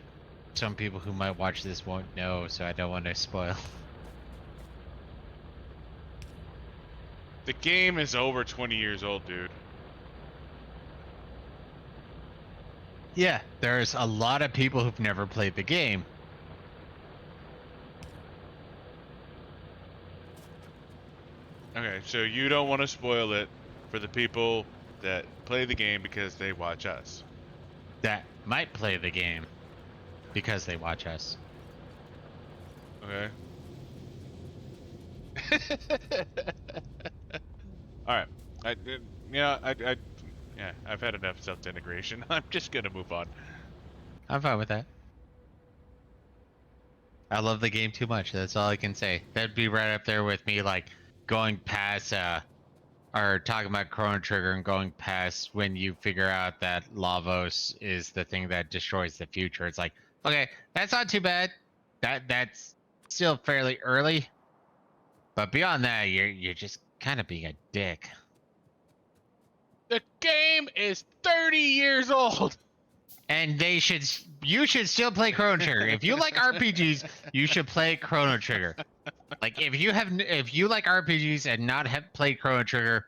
some people who might watch this won't know, so I don't want to spoil. The game is over 20 years old, dude. Yeah, there's a lot of people who've never played the game. Okay, so you don't want to spoil it for the people that play the game because they watch us. That might play the game because they watch us. Okay. All right. Yeah, yeah, I've had enough self-denigration. I'm just gonna move on. I'm fine with that. I love the game too much. That's all I can say. That'd be right up there with me, like going past, or talking about Chrono Trigger and going past when you figure out that Lavos is the thing that destroys the future. It's like, okay, that's not too bad. That's still fairly early, but beyond that, you're just kind of being a dick. The game is 30 years old. And you should still play Chrono Trigger. If you like RPGs, you should play Chrono Trigger. Like if you like RPGs and not have played Chrono Trigger,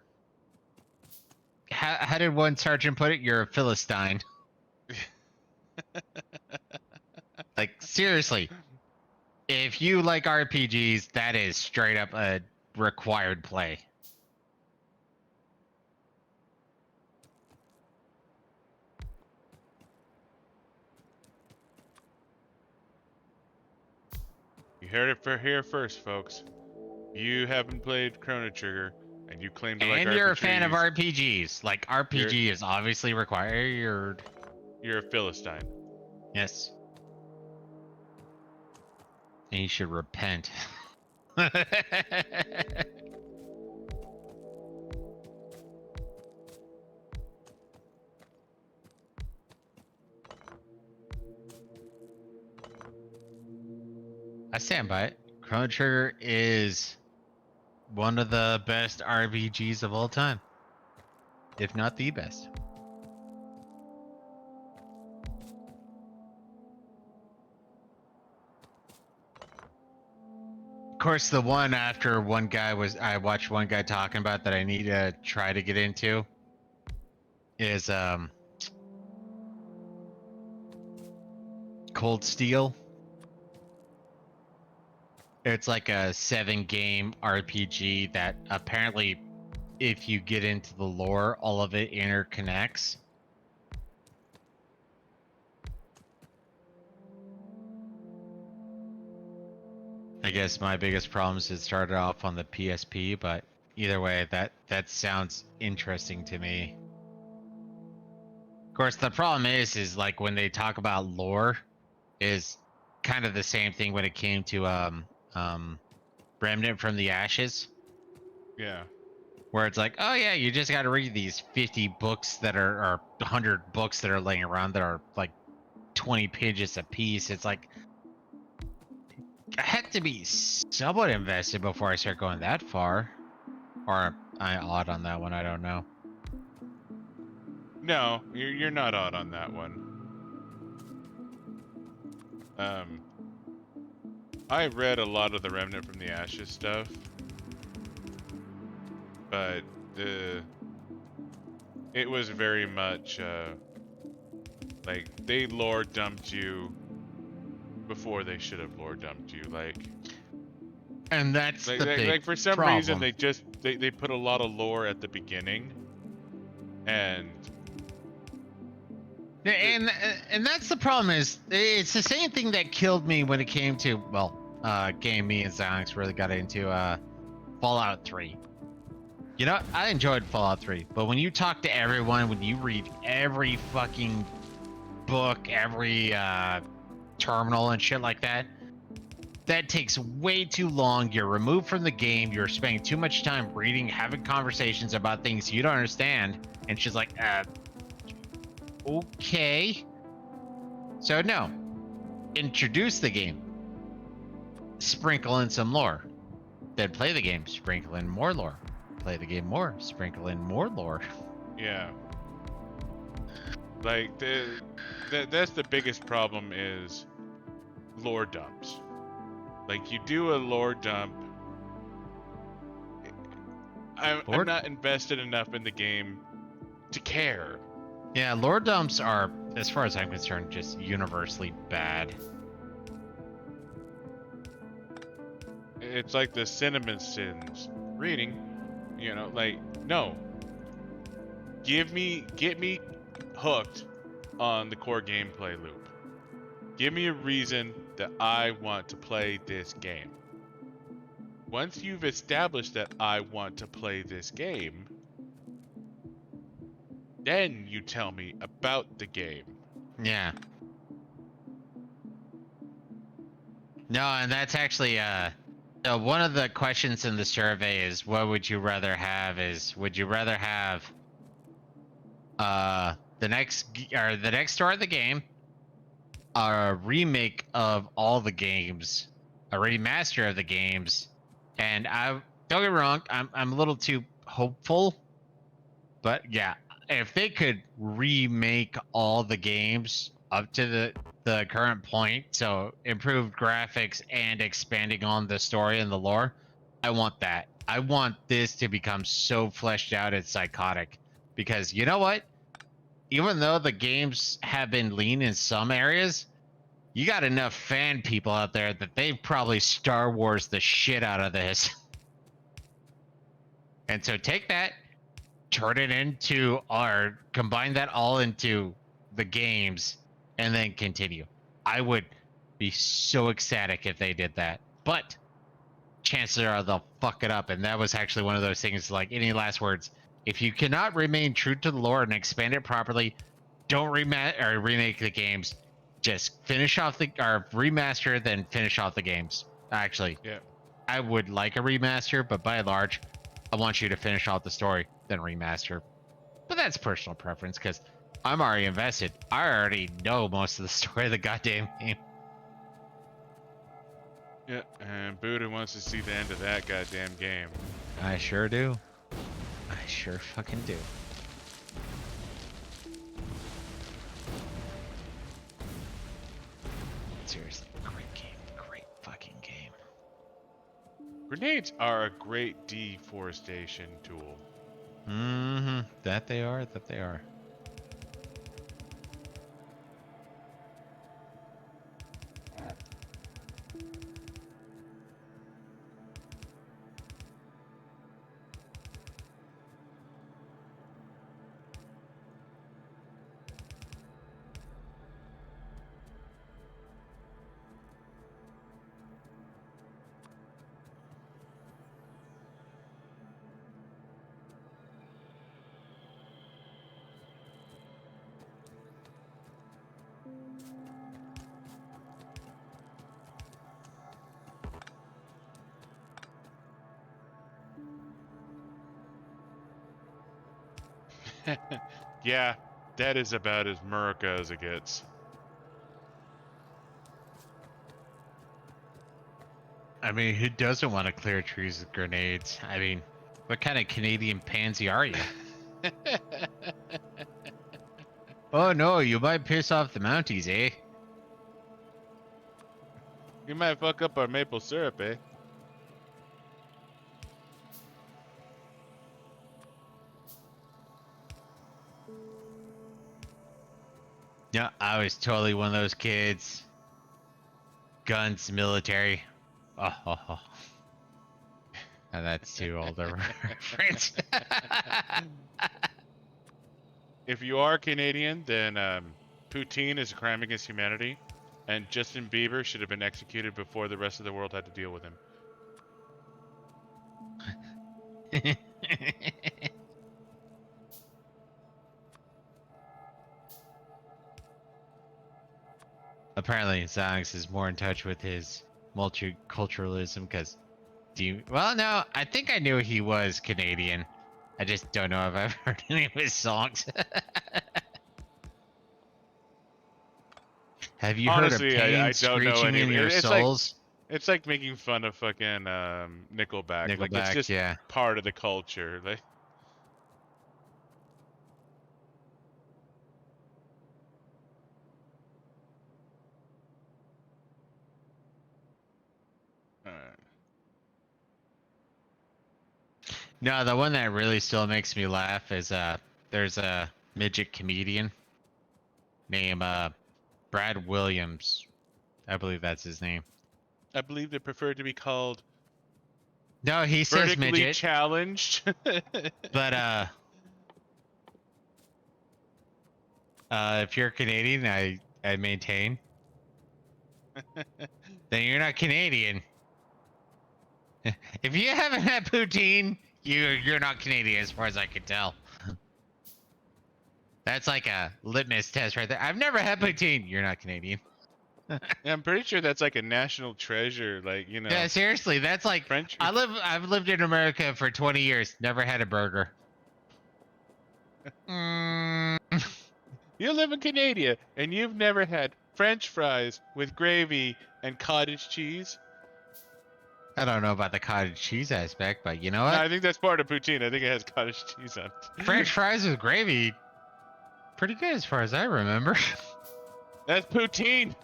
how did one sergeant put it? You're a philistine. Like seriously, if you like RPGs, that is straight up a required play. You heard it here first, folks. You haven't played Chrono Trigger, and you claim to like And RPGs. you're a fan of RPGs. Like RPG is obviously required. You're a Philistine. Yes. And you should repent. I stand by it. Chrono Trigger is one of the best RPGs of all time, if not the best. Of course, the one after I watched one guy talking about that I need to try to get into is Cold Steel. It's like a 7-game RPG that apparently, if you get into the lore, all of it interconnects. I guess my biggest problem is it started off on the PSP, but either way, that sounds interesting to me. Of course, the problem is like when they talk about lore, is kind of the same thing when it came to Remnant from the Ashes. Yeah. Where it's like, oh yeah, you just got to read these 50 books that are, or 100 books that are laying around that are like 20 pages a piece. It's like, I had to be somewhat invested before I start going that far. Or I odd on that one, I don't know. No, you're not odd on that one. I read a lot of the Remnant from the Ashes stuff, but it was very much like they lore dumped you before they should have lore dumped you. And that's the big like for some problem. reason they put a lot of lore at the beginning, and that's the problem. Is it's the same thing that killed me when it came to game me and Xanax really got into Fallout 3. You know, I enjoyed Fallout 3, but when you talk to everyone, when you read every fucking book, every terminal and shit like that, that takes way too long. You're removed from the game. You're spending too much time reading, having conversations about things you don't understand. And she's like, okay. So no, introduce the game. Sprinkle in some lore. Then play the game, sprinkle in more lore. Play the game more, sprinkle in more lore. yeah, like that's the biggest problem is lore dumps. Like you do a lore dump, I'm not invested enough in the game to care. Yeah, lore dumps are, as far as I'm concerned, just universally bad. It's like the cinnamon sins reading, you know, like no. Get me hooked on the core gameplay loop. Give me a reason that I want to play this game. Once you've established that I want to play this game, then you tell me about the game. Yeah. No, and that's actually one of the questions in the survey is what would you rather have is would you rather have the next story of the game, a remake of all the games, a remaster of the games, and I don't get me wrong, I'm a little too hopeful, but yeah, if they could remake all the games up to the current point, so improved graphics and expanding on the story and the lore, I want that. I want this to become so fleshed out it's psychotic. Because you know what? Even though the games have been lean in some areas, you got enough fan people out there that they've probably Star Wars the shit out of this. And so take that, turn it into, or combine that all into the games, and then continue. I would be so ecstatic if they did that. But chances are they'll fuck it up. And that was actually one of those things like any last words. If you cannot remain true to the lore and expand it properly, don't remake the games. Just finish off the or remaster, then finish off the games. Actually, Yeah. I would like a remaster, but by and large, I want you to finish off the story, then remaster. But that's personal preference because I'm already invested. I already know most of the story of the goddamn game. Yeah, and Buddah wants to see the end of that goddamn game. I sure do. I sure fucking do. Seriously, great game. Great fucking game. Grenades are a great deforestation tool. Mm-hmm. That they are. That they are. Yeah, that is about as America as it gets. I mean, who doesn't want to clear trees with grenades? I mean, what kind of Canadian pansy are you? Oh no, you might piss off the Mounties, eh? You might fuck up our maple syrup, eh? Yeah, I was totally one of those kids. Guns, military. Oh. And that's too old a reference. If you are Canadian, then poutine is a crime against humanity, and Justin Bieber should have been executed before the rest of the world had to deal with him. Apparently, Zonix is more in touch with his multiculturalism because well, no, I think I knew he was Canadian. I just don't know if I've heard any of his songs. Have you Honestly, heard of I pain don't know screeching any of in it. your souls? It's like making fun of fucking Nickelback. Like it's Nickelback, just yeah. part of the culture. Like, alright. No, the one that really still makes me laugh is there's a midget comedian named Brad Williams. I believe that's his name. I believe they prefer to be called No, he says vertically midget, challenged. but if you're Canadian, I maintain Then you're not Canadian. If you haven't had poutine, you're not Canadian as far as I can tell. That's like a litmus test right there. I've never had poutine. You're not Canadian. Yeah, I'm pretty sure that's like a national treasure. Like, you know, Yeah, seriously, that's like French. I've lived in America for 20 years, never had a burger. Mm, You live in Canada and you've never had French fries with gravy and cottage cheese? I don't know about the cottage cheese aspect, but you know No, what? I think that's part of poutine. I think it has cottage cheese on it. French fries with gravy, pretty good as far as I remember. That's poutine.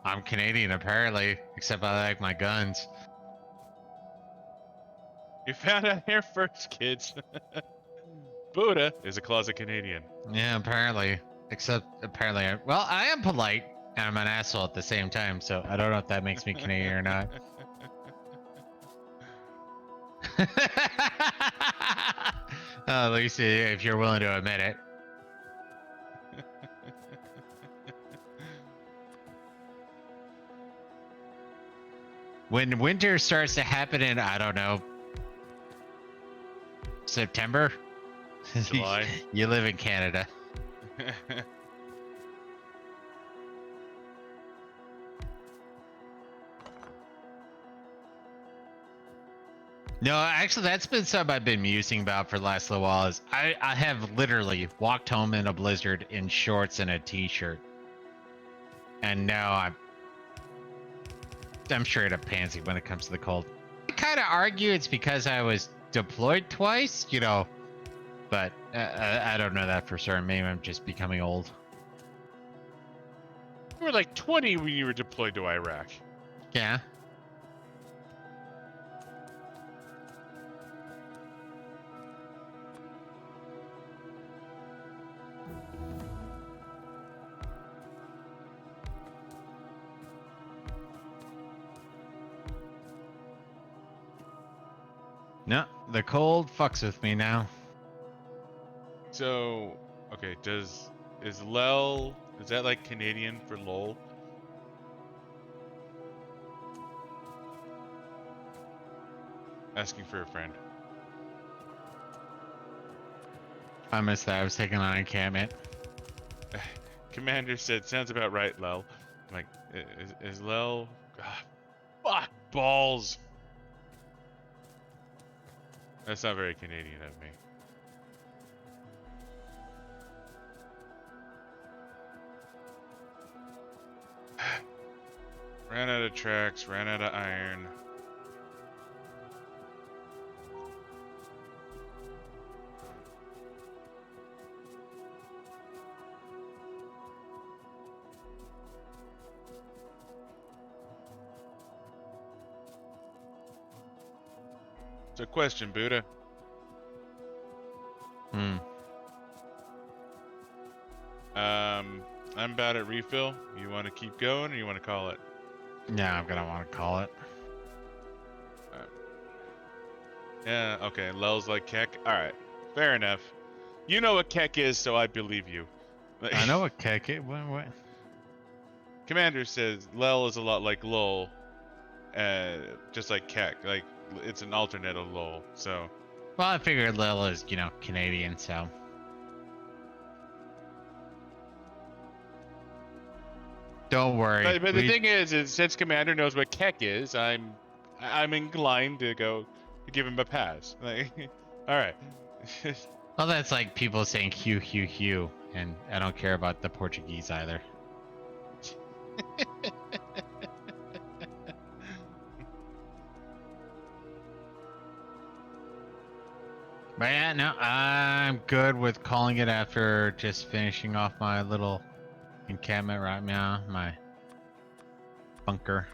I'm Canadian apparently, except I like my guns. You found out here first, kids. Buddah is a closet Canadian. Yeah, apparently. Except apparently, well, I am polite and I'm an asshole at the same time, so I don't know if that makes me Canadian or not. At least if you're willing to admit it. When winter starts to happen in, I don't know, September? July. You live in Canada. No, actually, that's been something I've been musing about for the last little while. Is I have literally walked home in a blizzard in shorts and a t-shirt, and now I'm straight up pansy when it comes to the cold. I kind of argue it's because I was deployed twice, you know, but I don't know that for certain. Maybe I'm just becoming old. You were like 20 when you were deployed to Iraq. Yeah. No, the cold fucks with me now. So, okay, is Lel, is that like Canadian for lol? Asking for a friend. I missed that. I was taking on encampment. Commander said, sounds about right, Lel. I'm like, is Lel? Fuck balls. That's not very Canadian of me. Ran out of tracks, ran out of iron. So question, Buddah. I'm about at refill. You want to keep going or you want to call it? Yeah, I'm gonna want to call it. Yeah, okay. Lel's like Keck. Alright. Fair enough. You know what Keck is, so I believe you. I know what keck it. What? Commander says Lel is a lot like lol. Just like Keck. Like, it's an alternate of lol. So. Well, I figured Lil is, you know, Canadian, so. Don't worry. But the thing is since Commander knows what Keck is, I'm inclined to give him a pass. Like, all right. Well, that's like people saying Hugh, Hugh, Hugh, and I don't care about the Portuguese either. But yeah, no, I'm good with calling it after just finishing off my little encampment right now, my bunker.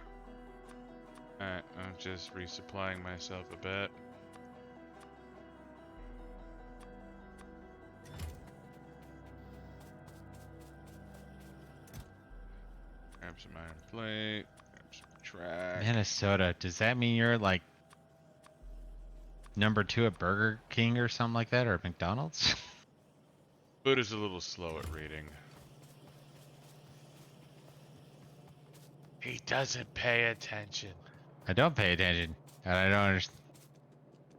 Alright, I'm just resupplying myself a bit. Grab some iron plate, grab some track. Minnesota, does that mean you're like #2 at Burger King or something like that, or McDonald's? Buddha's a little slow at reading. He doesn't pay attention. I don't pay attention, and I don't understand.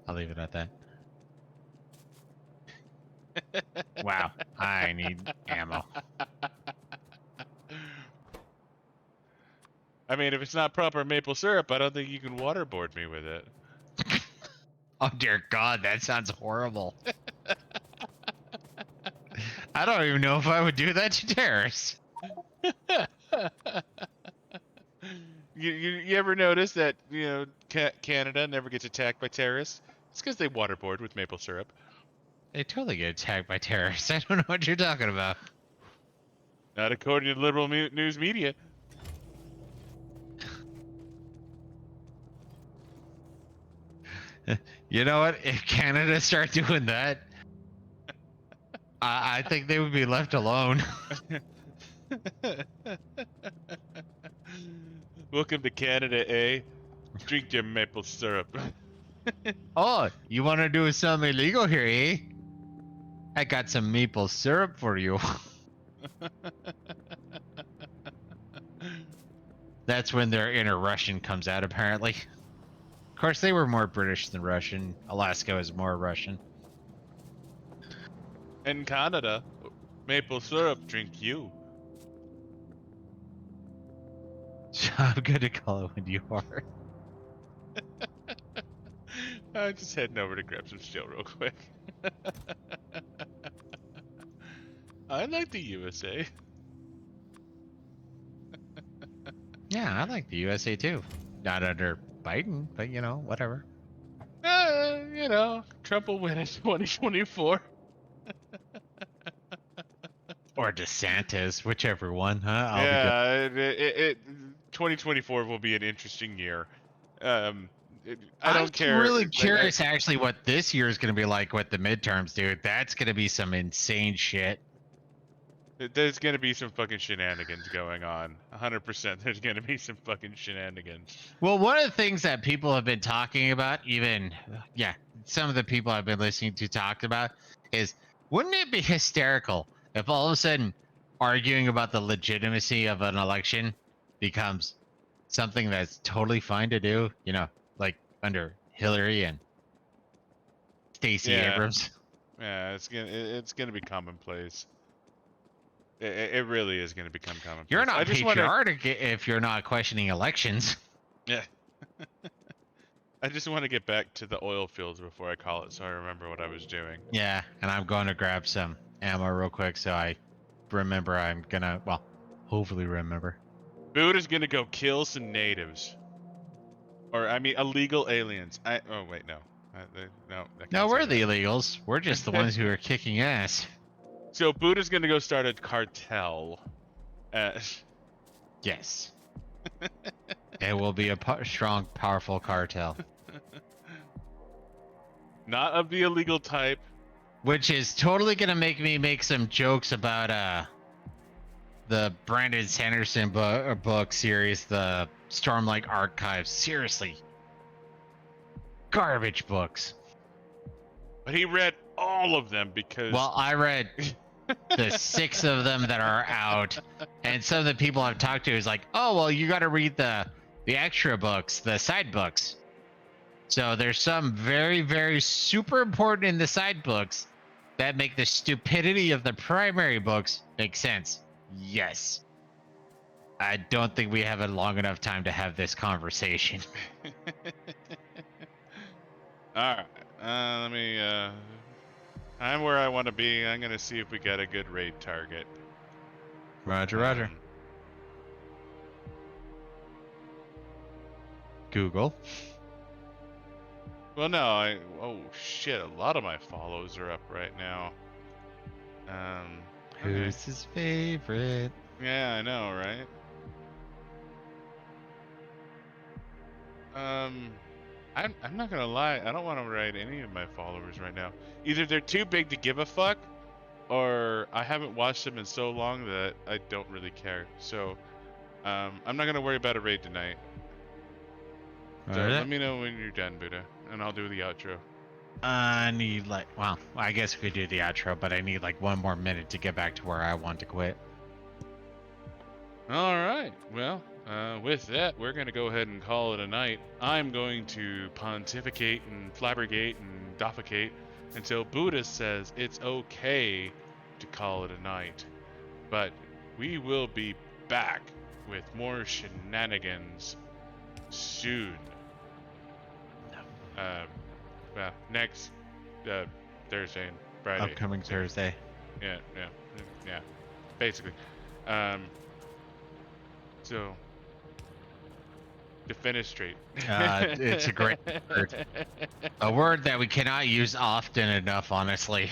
I'll leave it at that. Wow, I need ammo. I mean, if it's not proper maple syrup, I don't think you can waterboard me with it. Oh dear God, that sounds horrible. I don't even know if I would do that to terrorists. You ever notice that, Canada never gets attacked by terrorists? It's because they waterboard with maple syrup. They totally get attacked by terrorists. I don't know what you're talking about. Not according to liberal news media. You know what? If Canada start doing that, I think they would be left alone. Welcome to Canada, eh? Drink your maple syrup. Oh, you want to do something illegal here, eh? I got some maple syrup for you. That's when their inner Russian comes out, apparently. Of course, they were more British than Russian. Alaska was more Russian. In Canada, maple syrup drink you. I'm gonna call it when you are. I'm just heading over to grab some steel real quick. I like the USA. Yeah, I like the USA too. Not under Biden, but you know, whatever. Trump will win in 2024. Or DeSantis, whichever one, huh? I'll Yeah, 2024 will be an interesting year. I don't care. I'm really like, curious, actually, what this year is going to be like with the midterms, dude. That's going to be some insane shit. There's gonna be some fucking shenanigans going on. 100%. There's gonna be some fucking shenanigans. Well, one of the things that people have been talking about, some of the people I've been listening to talk about, is wouldn't it be hysterical if all of a sudden arguing about the legitimacy of an election becomes something that's totally fine to do? You know, like under Hillary and Stacey Abrams. Yeah, it's gonna be commonplace. It really is gonna become commonplace. You're not patriotic if you're not questioning elections. Yeah. I just want to get back to the oil fields before I call it, so I remember what I was doing. Yeah, and I'm going to grab some ammo real quick so I remember I'm gonna, well, hopefully remember. Buddha's gonna go kill some natives. Or, I mean, illegal aliens. Oh, wait, no. No, we're the illegals. We're just the ones who are kicking ass. So Buddha's gonna go start a cartel. Yes. It will be a strong, powerful cartel. Not of the illegal type. Which is totally gonna make me make some jokes about the Brandon Sanderson book series, the Stormlight Archives. Seriously. Garbage books. But he read all of them because... Well, I read the 6 of them that are out, and some of the people I've talked to is like, oh, well, you got to read the extra books, the side books. So there's some very, very super important in the side books that make the stupidity of the primary books make sense. Yes. I don't think we have a long enough time to have this conversation. Alright, let me, I'm where I want to be. I'm going to see if we got a good raid target. Roger, roger. Google. Well, no, oh shit, a lot of my follows are up right now. Who's his favorite? Yeah, I know, right? I'm not gonna lie, I don't want to raid any of my followers right now. Either they're too big to give a fuck, or I haven't watched them in so long that I don't really care. So, I'm not gonna worry about a raid tonight. So let me know when you're done, Buddha, and I'll do the outro. I need well, I guess we could do the outro, but I need like 1 more minute to get back to where I want to quit. All right. Well, with that, we're going to go ahead and call it a night. I'm going to pontificate and flabbergate and defecate until Buddha says it's okay to call it a night. But we will be back with more shenanigans soon. Well, next Thursday and Friday. Upcoming Thursday. Yeah, basically. So, defenestrate. It's a great word. A word that we cannot use often enough, honestly.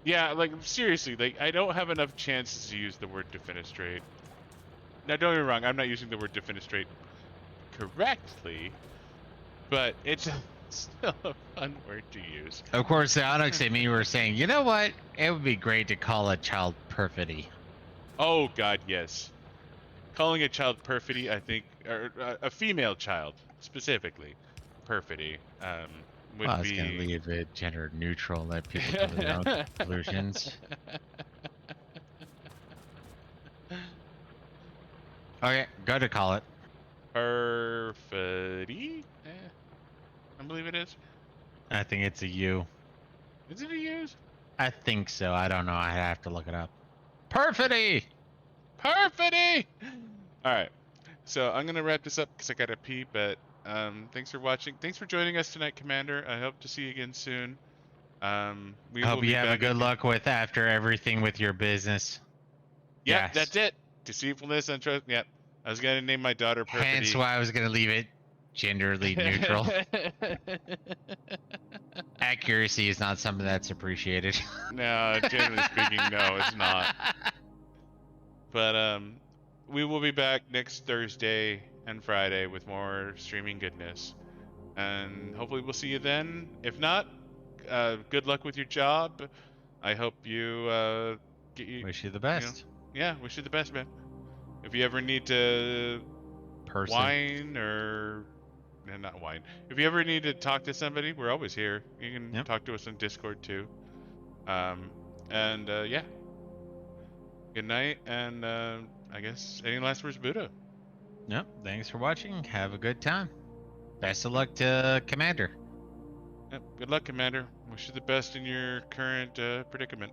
Yeah, like seriously, like I don't have enough chances to use the word defenestrate. Now, don't get me wrong, I'm not using the word defenestrate correctly, but it's still a fun word to use. Of course, the Onyx and me were saying, you know what? It would be great to call a child perfidy. Oh God, yes. Calling a child perfidy, I think, or a female child specifically, perfidy, would Well, I was be. going to leave it gender neutral, let people come to their own conclusions. Okay, go to call it. Perfidy? I believe it is. I think it's a U. Is it a use? I think so. I don't know. I have to look it up. Perfidy! Perfidy! Alright. So I'm going to wrap this up because I got to pee, but thanks for watching. Thanks for joining us tonight, Commander. I hope to see you again soon. We Hope will you be have a back good again. luck with after everything with your business. Yep, Yes. that's it. Deceitfulness, untrust. Yep. I was going to name my daughter Perfidy. Hence why I was going to leave it genderly neutral. Accuracy is not something that's appreciated. No, generally speaking, no, it's not. But we will be back next Thursday and Friday with more streaming goodness, and hopefully we'll see you then. If not, good luck with your job. I hope you get you. Wish you the best. Yeah, wish you the best, man. If you ever need to whine or not whine. If you ever need to talk to somebody, we're always here. You can talk to us on Discord too. Yeah. Good night, and I guess any last words, Buddah? Yep. Thanks for watching. Have a good time. Best of luck to Commander. Yep. Good luck, Commander. Wish you the best in your current predicament.